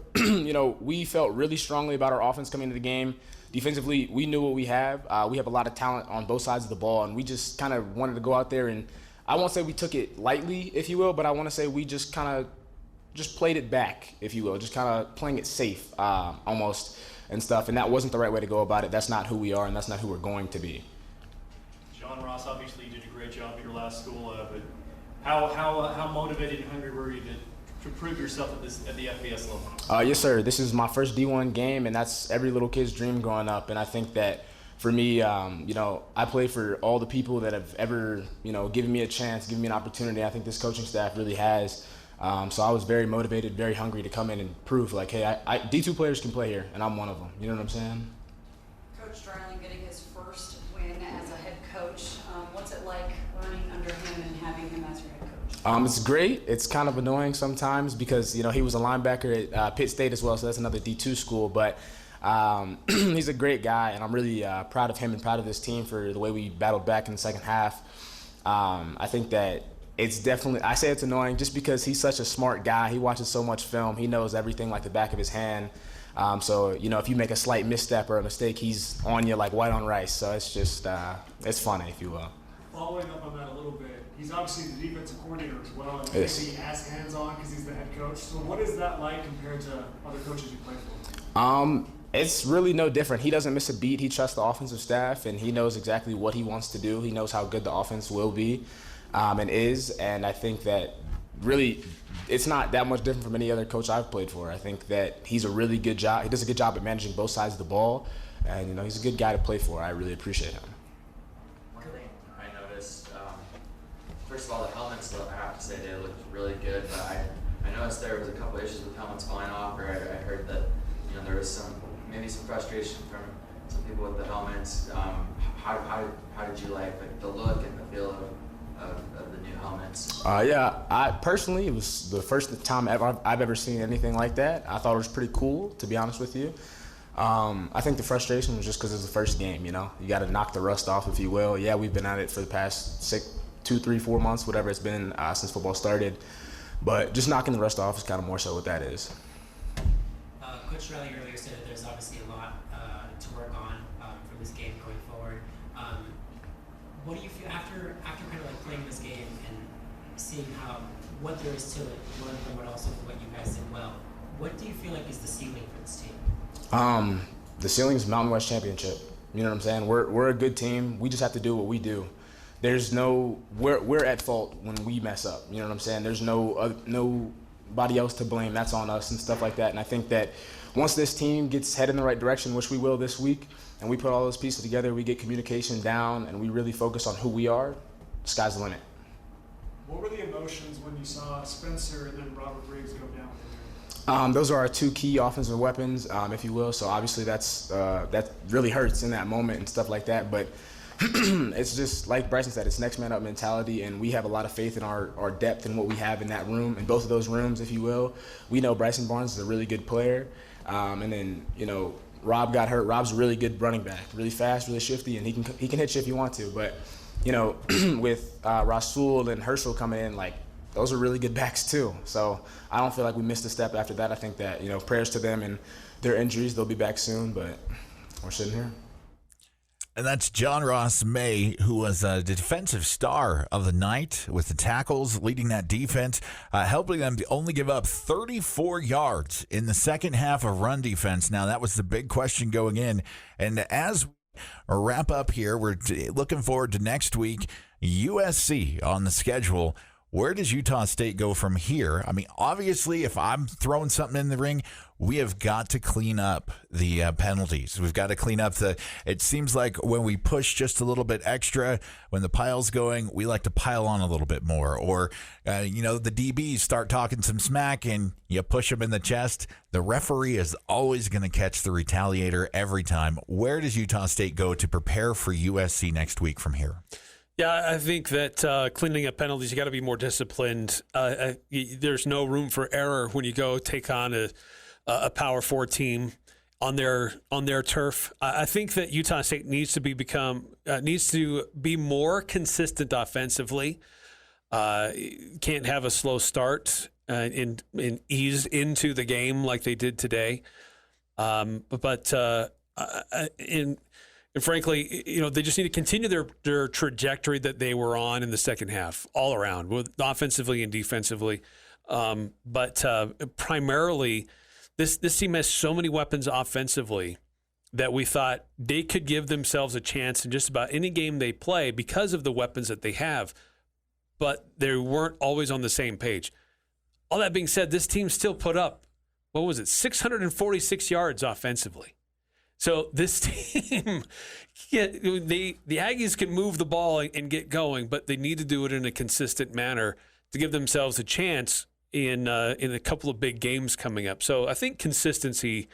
we felt really strongly about our offense coming into the game. Defensively, we knew what we have. We have a lot of talent on both sides of the ball, and we just kind of wanted to go out there and I won't say we took it lightly, if you will, but I want to say we just kind of just played it back, if you will, just kind of playing it safe almost and stuff. And that wasn't the right way to go about it. That's not who we are, and that's not who we're going to be. John Ross, obviously you did a great job at your last school, but how motivated and hungry were you to prove yourself at the FBS level? Yes, sir. This is my first D1 game, and that's every little kid's dream growing up. And I think that for me, I play for all the people that have ever, given me a chance, given me an opportunity. I think this coaching staff really has. So I was very motivated, very hungry to come in and prove, like, hey, D2 players can play here, and I'm one of them. You know what I'm saying? Coach Dreiling getting his first win as a head coach. What's it like learning under him and having him as your head coach? It's great. It's kind of annoying sometimes because, he was a linebacker at Pitt State as well, so that's another D2 school. But he's a great guy, and I'm really proud of him and proud of this team for the way we battled back in the second half. I think that it's definitely, I say it's annoying just because he's such a smart guy. He watches so much film. He knows everything like the back of his hand. So, if you make a slight misstep or a mistake, he's on you like white on rice. So it's just, it's funny, if you will. Following up on that a little bit, he's obviously the defensive coordinator as well, and Yes. maybe as hands-on because he's the head coach. So what is that like compared to other coaches you play for? It's really no different. He doesn't miss a beat. He trusts the offensive staff, and he knows exactly what he wants to do. He knows how good the offense will be and is. And I think that really it's not that much different from any other coach I've played for. I think that he's a really good job. He does a good job at managing both sides of the ball, and he's a good guy to play for. I really appreciate him. One thing I noticed, first of all, the helmets, I have to say, they looked really good, but I noticed there was a couple issues with helmets falling off, or I heard that there was maybe some frustration from some people with the helmets. How did you like the look and the feel of the new helmets? I personally, it was the first time I've ever seen anything like that. I thought it was pretty cool, to be honest with you. I think the frustration was just because it was the first game, You got to knock the rust off, if you will. Yeah, we've been at it for the past 2, 3, 4 months, whatever it's been since football started. But just knocking the rust off is kind of more so what that is. Coach Dreiling earlier said that there's obviously a lot to work on from this game going forward. What do you feel after kind of like playing this game and seeing what there is to it, learning from it, also from what you guys did well? What do you feel like is the ceiling for this team? The ceiling is Mountain West Championship. You know what I'm saying? We're a good team. We just have to do what we do. There's we're at fault when we mess up. You know what I'm saying? There's nobody else to blame. That's on us and stuff like that. And I think that once this team gets headed in the right direction, which we will this week, and we put all those pieces together, we get communication down, and we really focus on who we are, the sky's the limit. What were the emotions when you saw Spencer and then Robert Briggs go down? Those are our two key offensive weapons, if you will. So obviously that really hurts in that moment and stuff like that. But it's just like Bryson said, it's next man up mentality, and we have a lot of faith in our depth and what we have in that room, in both of those rooms, if you will. We know Bryson Barnes is a really good player, and then Rob got hurt. Rob's a really good running back, really fast, really shifty, and he can hit you if you want to. But with Rasul and Herschel coming in, like, those are really good backs too. So I don't feel like we missed a step after that. I think that prayers to them and their injuries. They'll be back soon, but we're sitting here. And that's John Ross May, who was the defensive star of the night with the tackles, leading that defense, helping them to only give up 34 yards in the second half of run defense. Now, that was the big question going in. And as we wrap up here, we're looking forward to next week, USC on the schedule. Where does Utah State go from here? I mean, obviously, if I'm throwing something in the ring, we have got to clean up the penalties. We've got to clean up it seems like when we push just a little bit extra, when the pile's going, we like to pile on a little bit more. Or, the DBs start talking some smack and you push them in the chest. The referee is always going to catch the retaliator every time. Where does Utah State go to prepare for USC next week from here? Yeah, I think that cleaning up penalties, you got to be more disciplined. There's no room for error when you go take on a Power 4 team on their turf. I think that Utah State needs to be more consistent offensively. Can't have a slow start. and ease into the game like they did today. And frankly, they just need to continue their trajectory that they were on in the second half, all around, both offensively and defensively. But primarily, this team has so many weapons offensively that we thought they could give themselves a chance in just about any game they play because of the weapons that they have. But they weren't always on the same page. All that being said, this team still put up, 646 yards offensively. So this team, the Aggies can move the ball and get going, but they need to do it in a consistent manner to give themselves a chance in a couple of big games coming up. So I think consistency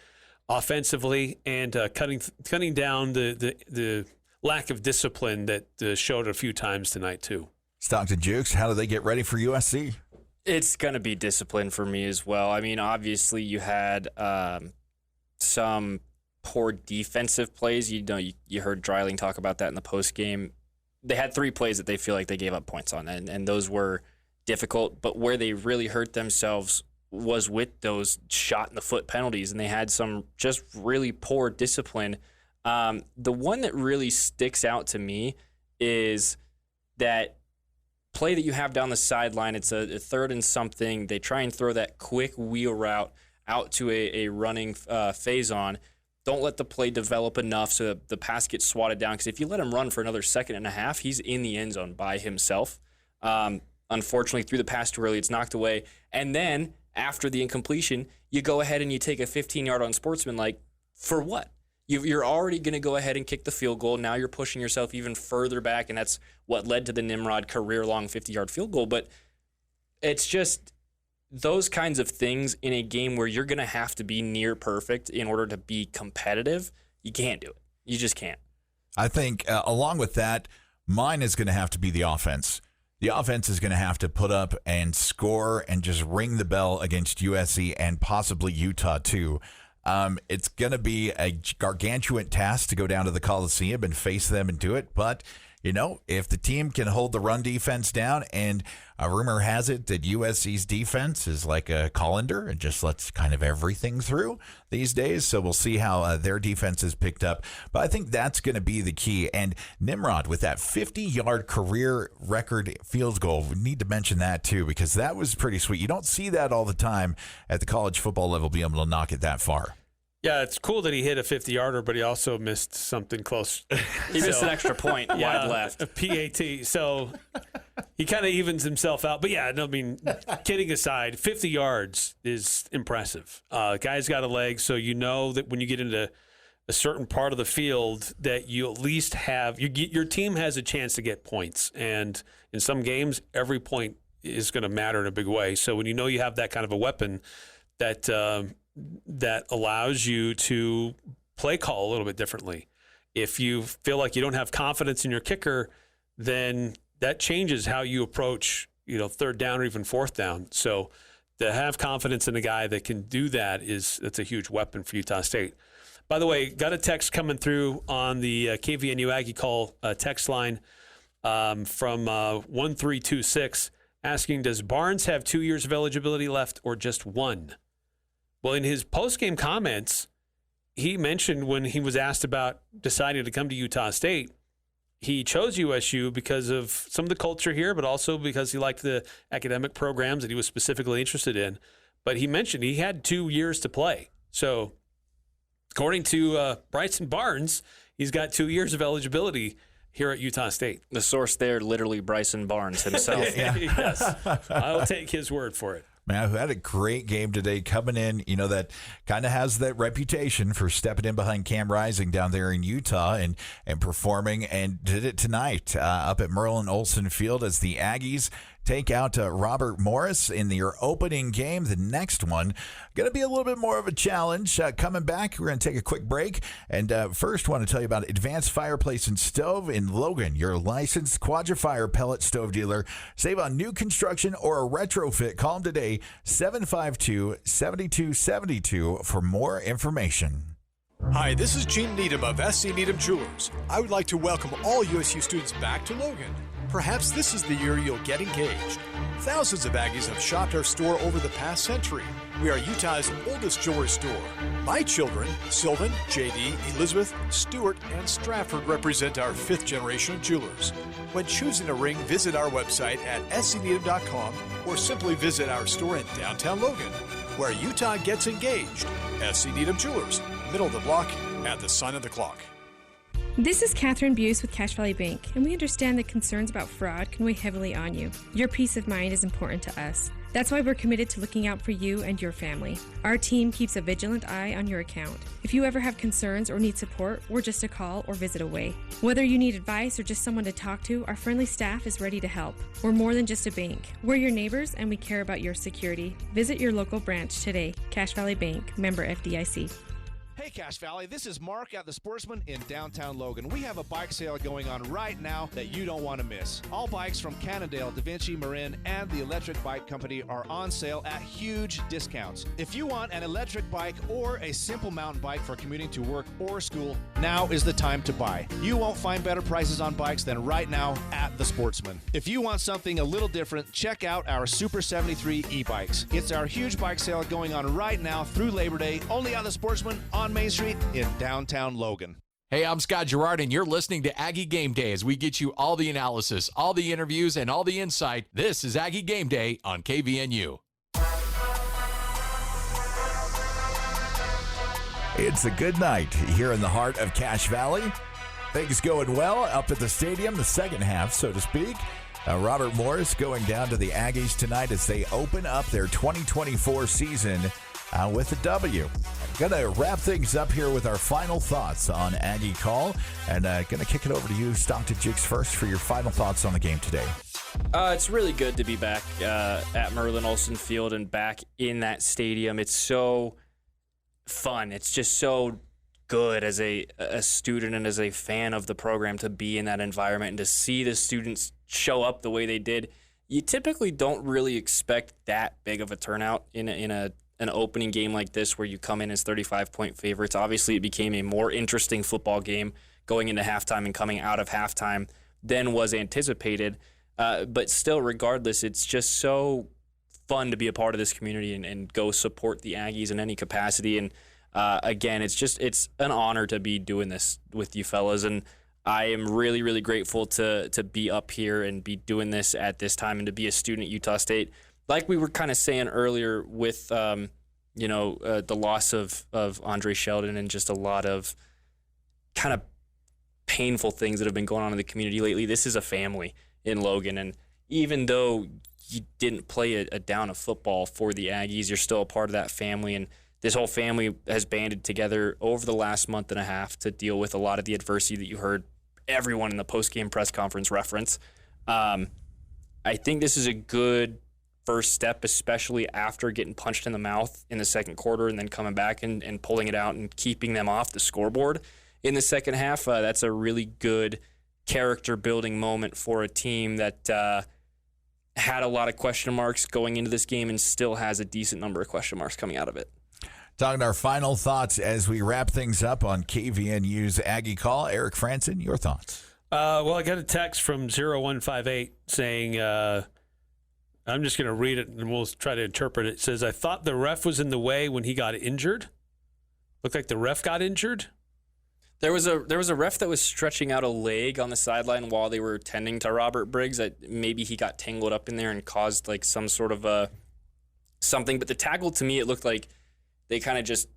offensively and cutting down the lack of discipline that showed a few times tonight too. Stockton Jukes, how do they get ready for USC? It's going to be discipline for me as well. I mean, obviously you had some poor defensive plays. You heard Dreiling talk about that in the post game. They had 3 plays that they feel like they gave up points on, and those were difficult. But where they really hurt themselves was with those shot in the foot penalties, and they had some just really poor discipline. The one that really sticks out to me is that play that you have down the sideline. It's a 3rd and something. They try and throw that quick wheel route out to a running phase on. Don't let the play develop enough so that the pass gets swatted down, because if you let him run for another 1.5 seconds, he's in the end zone by himself. Unfortunately, threw the pass too early. It's knocked away. And then after the incompletion, you go ahead and you take a 15-yard on sportsmanlike. For what? You're already going to go ahead and kick the field goal. Now you're pushing yourself even further back, and that's what led to the Nimrod career-long 50-yard field goal. But it's just those kinds of things in a game where you're going to have to be near perfect in order to be competitive. You can't do it. You just can't. I think along with that, mine is going to have to be the offense. The offense is going to have to put up and score and just ring the bell against USC and possibly Utah too. It's going to be a gargantuan task to go down to the Coliseum and face them and do it. But, if the team can hold the run defense down, and a rumor has it that USC's defense is like a colander and just lets kind of everything through these days. So we'll see how their defense is picked up. But I think that's going to be the key. And Nimrod with that 50-yard career record field goal, we need to mention that too, because that was pretty sweet. You don't see that all the time at the college football level, be able to knock it that far. Yeah, it's cool that he hit a 50-yarder, but he also missed something close. He missed an extra point wide left. A PAT. So he kind of evens himself out. But, kidding aside, 50 yards is impressive. Guy's got a leg, so you know that when you get into a certain part of the field that you at least have – your team has a chance to get points. And in some games, every point is going to matter in a big way. So when you know you have that kind of a weapon that allows you to play call a little bit differently. If you feel like you don't have confidence in your kicker, then that changes how you approach, 3rd down or even 4th down. So to have confidence in a guy that can do that's a huge weapon for Utah State. By the way, got a text coming through on the KVNU Aggie call text line from 1326 asking, does Barnes have 2 years of eligibility left or just 1? Well, in his post-game comments, he mentioned when he was asked about deciding to come to Utah State, he chose USU because of some of the culture here, but also because he liked the academic programs that he was specifically interested in. But he mentioned he had 2 years to play. So according to Bryson Barnes, he's got 2 years of eligibility here at Utah State. The source there, literally Bryson Barnes himself. Yes, I'll take his word for it. Man, who had a great game today coming in, that kind of has that reputation for stepping in behind Cam Rising down there in Utah and performing, and did it tonight up at Merlin Olsen Field as the Aggies take out Robert Morris in their opening game. The next one going to be a little bit more of a challenge. Coming back, we're going to take a quick break. And first, want to tell you about Advanced Fireplace and Stove in Logan, your licensed Quadra-Fire pellet stove dealer. Save on new construction or a retrofit. Call them today, 752-7272 for more information. Hi, this is Gene Needham of SC Needham Jewelers. I would like to welcome all USU students back to Logan. Perhaps this is the year you'll get engaged. Thousands of Aggies have shopped our store over the past century. We are Utah's oldest jewelry store. My children, Sylvan, JD, Elizabeth, Stuart, and Stratford represent our 5th generation of jewelers. When choosing a ring, visit our website at scneedham.com or simply visit our store in downtown Logan, where Utah gets engaged. SC Needham Jewelers, middle of the block at the sign of the clock. This is Catherine Buse with Cache Valley Bank, and we understand that concerns about fraud can weigh heavily on you. Your peace of mind is important to us. That's why we're committed to looking out for you and your family. Our team keeps a vigilant eye on your account. If you ever have concerns or need support, we're just a call or visit away. Whether you need advice or just someone to talk to, our friendly staff is ready to help. We're more than just a bank. We're your neighbors, and we care about your security. Visit your local branch today. Cache Valley Bank, member FDIC. Hey Cache Valley, this is Mark at the Sportsman in downtown Logan. We have a bike sale going on right now that you don't want to miss. All bikes from Cannondale, Da Vinci, Marin, and the Electric Bike Company are on sale at huge discounts. If you want an electric bike or a simple mountain bike for commuting to work or school, now is the time to buy. You won't find better prices on bikes than right now at the Sportsman. If you want something a little different, check out our Super 73 e-bikes. It's our huge bike sale going on right now through Labor Day, only on the Sportsman on Main Street in downtown Logan. Hey, I'm Scott Girard, and you're listening to Aggie Game Day as we get you all the analysis, all the interviews, and all the insight. This is Aggie Game Day on KVNU. It's a good night here in the heart of Cache Valley. Things going well up at the stadium, the second half, so to speak. Robert Morris going down to the Aggies tonight as they open up their 2024 season with a W. Going to wrap things up here with our final thoughts on Aggie Call, and going to kick it over to you, Stockton Jigs, first for your final thoughts on the game today. It's really good to be back at Merlin Olsen Field and back in that stadium. It's so fun. It's just so good as a student and as a fan of the program to be in that environment and to see the students show up the way they did. You typically don't really expect that big of a turnout in an opening game like this where you come in as 35-point favorites. Obviously, it became a more interesting football game going into halftime and coming out of halftime than was anticipated. But still, regardless, it's just so fun to be a part of this community and go support the Aggies in any capacity. And again, it's an honor to be doing this with you fellas. And I am really, really grateful to be up here and be doing this at this time and to be a student at Utah State. Like we were kind of saying earlier with, the loss of Andre Sheldon and just a lot of kind of painful things that have been going on in the community lately. This is a family in Logan. And even though you didn't play a down of football for the Aggies, you're still a part of that family. And this whole family has banded together over the last month and a half to deal with a lot of the adversity that you heard everyone in the post-game press conference reference. I think this is a good first step, especially after getting punched in the mouth in the second quarter and then coming back and pulling it out and keeping them off the scoreboard in the second half. That's a really good character-building moment for a team that had a lot of question marks going into this game and still has a decent number of question marks coming out of it. Talking our final thoughts as we wrap things up on KVNU's Aggie Call. Eric Franson, your thoughts? Well, I got a text from 0158 saying, I'm just going to read it and we'll try to interpret it. It says, I thought the ref was in the way when he got injured. Looked like the ref got injured. There was a ref that was stretching out a leg on the sideline while they were tending to Robert Briggs. That maybe he got tangled up in there and caused like some sort of something. But the tackle, to me, it looked like they kind of just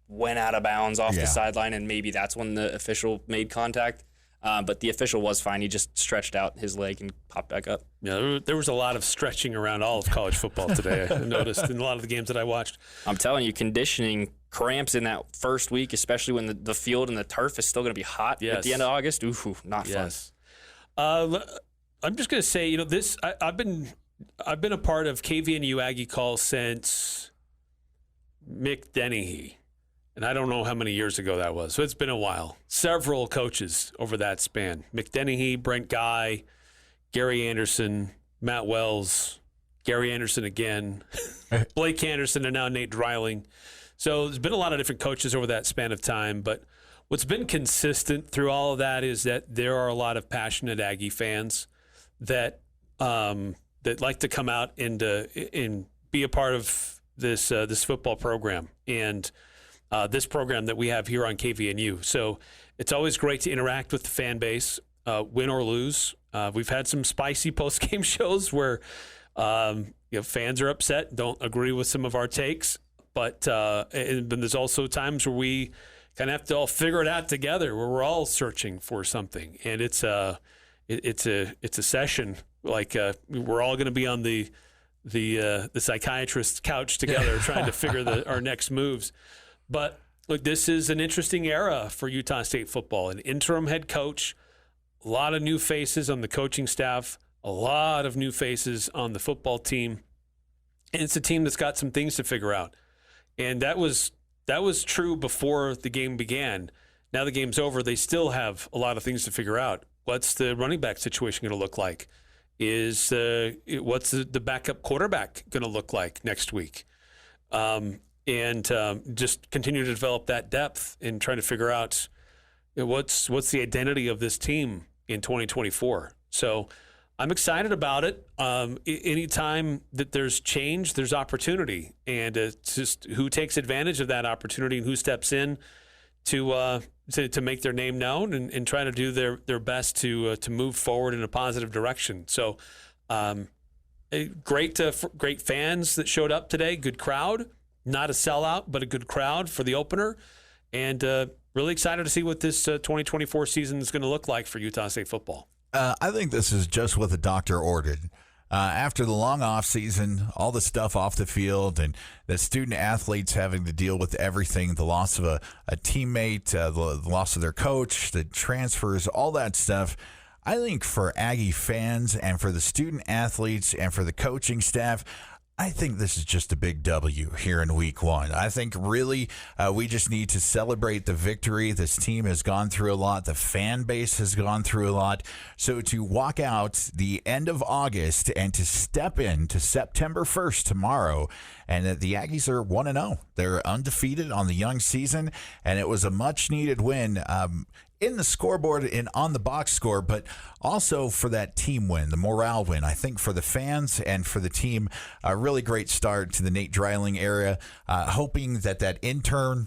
went out of bounds off the sideline, and maybe that's when the official made contact. But the official was fine. He just stretched out his leg and popped back up. Yeah, there was a lot of stretching around all of college football today, I noticed in a lot of the games that I watched. I'm telling you, conditioning cramps in that first week, especially when the field and the turf is still going to be hot at the end of August. Ooh, not fun. I'm just going to say, this. I've been a part of KVNU Aggie Call since Mick Dennehy. And I don't know how many years ago that was. So it's been a while. Several coaches over that span. Mick Dennehy, Brent Guy, Gary Anderson, Matt Wells, Gary Anderson again, Blake Anderson, and now Nate Dreiling. So there's been a lot of different coaches over that span of time. But what's been consistent through all of that is that there are a lot of passionate Aggie fans that that like to come out and be a part of this football program and this program that we have here on KVNU. So it's always great to interact with the fan base, win or lose. We've had some spicy post-game shows where fans are upset, don't agree with some of our takes, but and there's also times where we kind of have to all figure it out together, where we're all searching for something, and it's a session. Like we're all going to be on the psychiatrist's couch together, trying to figure our next moves. But look, this is an interesting era for Utah State football. An interim head coach, a lot of new faces on the coaching staff, a lot of new faces on the football team, and it's a team that's got some things to figure out. And that was true before the game began. Now the game's over, they still have a lot of things to figure out. What's the running back situation going to look like? What's the backup quarterback going to look like next week? Just continue to develop that depth and try to figure out what's the identity of this team in 2024. So I'm excited about it. Anytime that there's change, there's opportunity, and it's just who takes advantage of that opportunity and who steps in to make their name known and try to do their best to move forward in a positive direction. So great fans that showed up today, good crowd, not a sellout, but a good crowd for the opener, and really excited to see what this 2024 season is going to look like for Utah State football. I think this is just what the doctor ordered. After the long off season, all the stuff off the field, and the student athletes having to deal with everything, the loss of a teammate, the loss of their coach, the transfers, all that stuff. I think for Aggie fans and for the student athletes and for the coaching staff, I think this is just a big W here in week one. I think really we just need to celebrate the victory. This team has gone through a lot. The fan base has gone through a lot. So to walk out the end of August and to step into September 1st tomorrow, and the Aggies are 1-0. They're undefeated on the young season, and it was a much-needed win in the scoreboard and on the box score, but also for that team win, the morale win. I think for the fans and for the team, a really great start to the Nate Dreiling era. Hoping that interim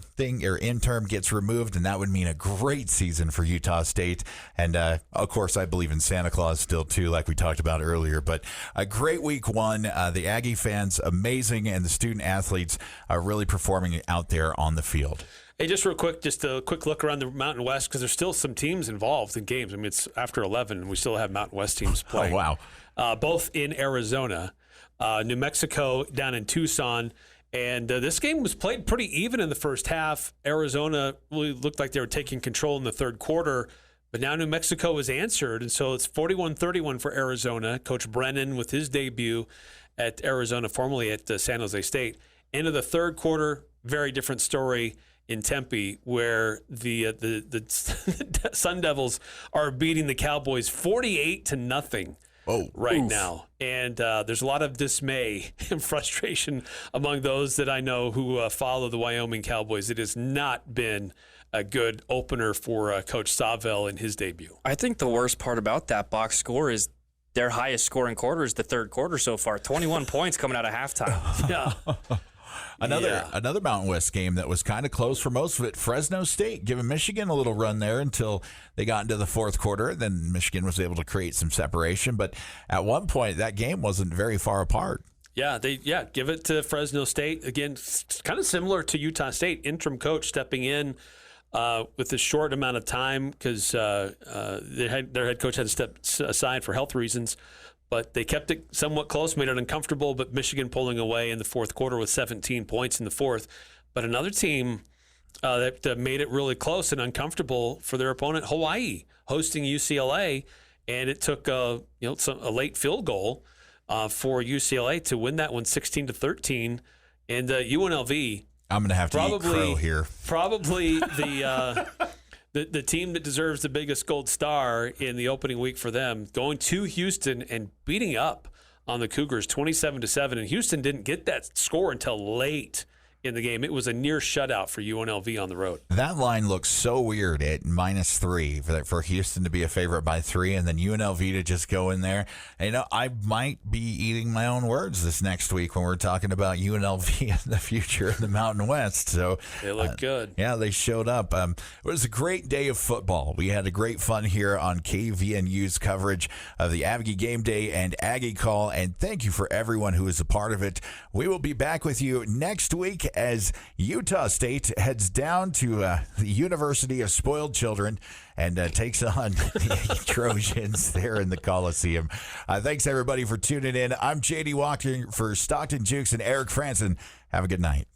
gets removed, and that would mean a great season for Utah State. And of course, I believe in Santa Claus still too, like we talked about earlier. But a great week one. The Aggie fans amazing, and the student athletes are really performing out there on the field. Hey, just real quick, just a quick look around the Mountain West, because there's still some teams involved in games. I mean, it's after 11, and we still have Mountain West teams playing. Oh, wow. Both in Arizona, New Mexico down in Tucson. And this game was played pretty even in the first half. Arizona really looked like they were taking control in the third quarter, but now New Mexico has answered, and so it's 41-31 for Arizona. Coach Brennan with his debut at Arizona, formerly at San Jose State. End of the third quarter, very different story in Tempe, where the Sun Devils are beating the Cowboys 48-0 right now. And there's a lot of dismay and frustration among those that I know who follow the Wyoming Cowboys. It has not been a good opener for Coach Savell in his debut. I think the worst part about that box score is their highest scoring quarter is the third quarter so far. 21 points coming out of halftime. Yeah. Another Mountain West game that was kind of close for most of it. Fresno State giving Michigan a little run there until they got into the fourth quarter. Then Michigan was able to create some separation. But at one point, that game wasn't very far apart. Yeah, give it to Fresno State. Again, kind of similar to Utah State. Interim coach stepping in with a short amount of time because their head coach had to step aside for health reasons. But they kept it somewhat close, made it uncomfortable, but Michigan pulling away in the fourth quarter with 17 points in the fourth. But another team that made it really close and uncomfortable for their opponent, Hawaii, hosting UCLA, and it took a late field goal for UCLA to win that one 16-13. And UNLV, I'm going to have to eat crow here. Probably the team that deserves the biggest gold star in the opening week for them, going to Houston and beating up on the Cougars 27-7. And Houston didn't get that score until late in the game. It was a near shutout for UNLV on the road. That line looks so weird at -3 for Houston to be a favorite by 3, and then UNLV to just go in there. And, I might be eating my own words this next week when we're talking about UNLV in the future in the Mountain West. So they look good. Yeah, they showed up. It was a great day of football. We had a great fun here on KVNU's coverage of the Aggie Game Day and Aggie Call, and thank you for everyone who is a part of it. We will be back with you next week as Utah State heads down to the University of Spoiled Children and takes on the Trojans there in the Coliseum. Thanks, everybody, for tuning in. I'm J.D. Walker for Stockton Jukes and Eric Franson. Have a good night.